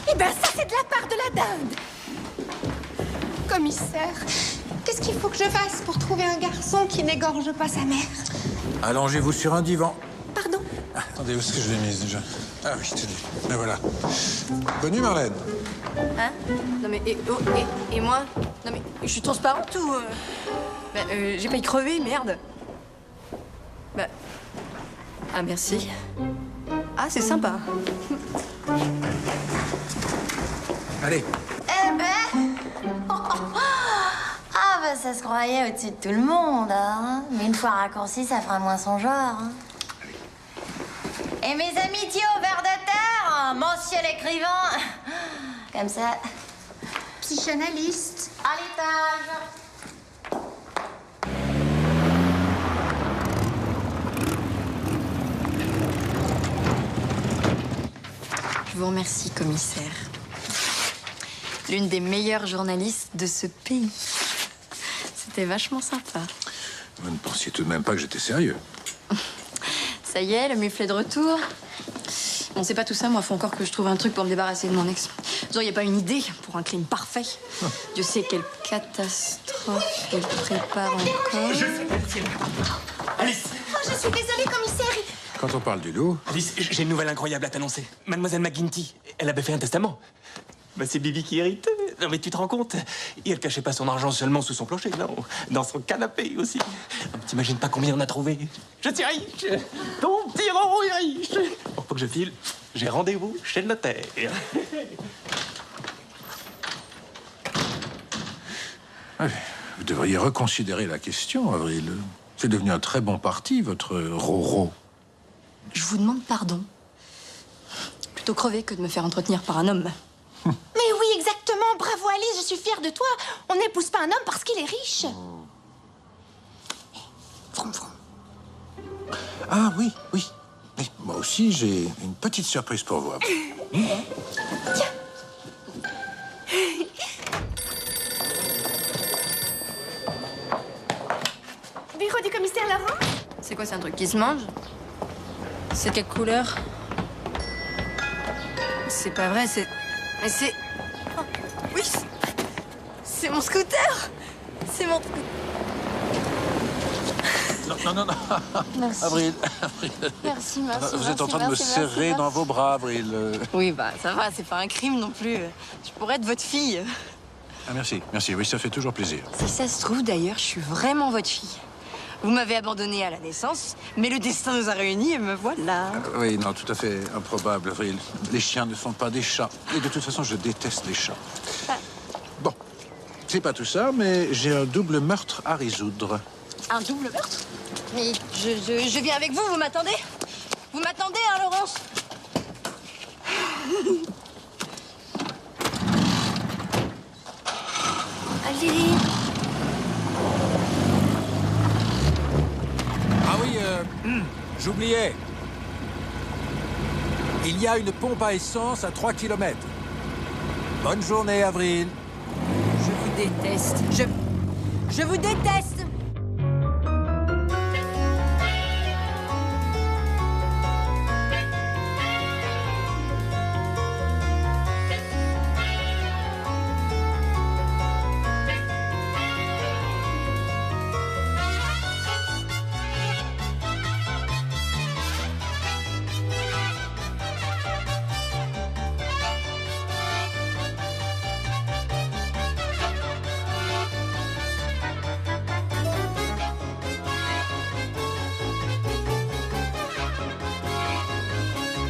Eh ben ça, c'est de la part de la dinde. Commissaire, qu'est-ce qu'il faut que je fasse pour trouver un garçon qui n'égorge pas sa mère? Allongez-vous sur un divan. Pardon? Ah, attendez, où est-ce que je l'ai mise déjà? Ah oui, tenez. Ben voilà. Bonne nuit, Marlène. Hein? Non mais, et moi? Non mais, je suis transparente ou... j'ai failli crever, merde. Bah... Ah, merci. Ah, c'est sympa. Allez. Eh ben... Ah bah ça se croyait au-dessus de tout le monde, hein. Mais une fois raccourci, ça fera moins son genre, hein. Et mes amitiés au ver de terre, monsieur l'écrivain. Comme ça. Psychanalyste. À l'étage. Je vous remercie, commissaire. L'une des meilleures journalistes de ce pays. C'était vachement sympa. Vous ne pensiez tout de même pas que j'étais sérieux. Ça y est, le muflet de retour. Bon, c'est pas tout ça, moi, faut encore que je trouve un truc pour me débarrasser de mon ex. Vous auriez pas une idée pour un crime parfait? Dieu sait quelle catastrophe il prépare encore. Alice! Oh, je suis désolée, commissaire. Quand on parle du loup... Alice, j'ai une nouvelle incroyable à t'annoncer. Mademoiselle McGuinty, elle avait fait un testament. Bah, c'est Bibi qui hérite. Non, mais tu te rends compte? Et elle cachait pas son argent seulement sous son plancher, non. Dans son canapé aussi. Non, mais t'imagines pas combien on a trouvé? Je suis riche! Ton petit Roro est riche! Bon, faut que je file. J'ai rendez-vous chez le notaire. Ouais, vous devriez reconsidérer la question, Avril. C'est devenu un très bon parti, votre Roro. Je vous demande pardon. Plutôt crever que de me faire entretenir par un homme. Mais oui, exactement. Bravo, Alice, je suis fière de toi. On n'épouse pas un homme parce qu'il est riche. vroom vroom. Ah oui, oui. Oui, moi aussi, j'ai une petite surprise pour vous. Tiens. Bureau du commissaire Laurent? C'est quoi, c'est un truc qui se mange? C'est quelle couleur? C'est pas vrai, c'est... Mais c'est... Oh, oui, c'est mon scooter. C'est mon... Non. Merci. Avril. Merci, merci. Vous êtes en train de me serrer dans vos bras, Avril. Oui, bah ça va, c'est pas un crime non plus. Je pourrais être votre fille. Ah, merci, oui, ça fait toujours plaisir. Si ça se trouve, d'ailleurs, je suis vraiment votre fille. Vous m'avez abandonnée à la naissance, mais le destin nous a réunis et me voilà. Oui, non, tout à fait improbable, Avril. Les chiens ne sont pas des chats. Et de toute façon, je déteste les chats. Bon, c'est pas tout ça, mais j'ai un double meurtre à résoudre. Un double meurtre? Mais je viens avec vous, vous m'attendez? Vous m'attendez, hein, Laurence? Allez. Ah oui, j'oubliais. Il y a une pompe à essence à 3 km. Bonne journée, Avril. Je vous déteste. Je vous déteste.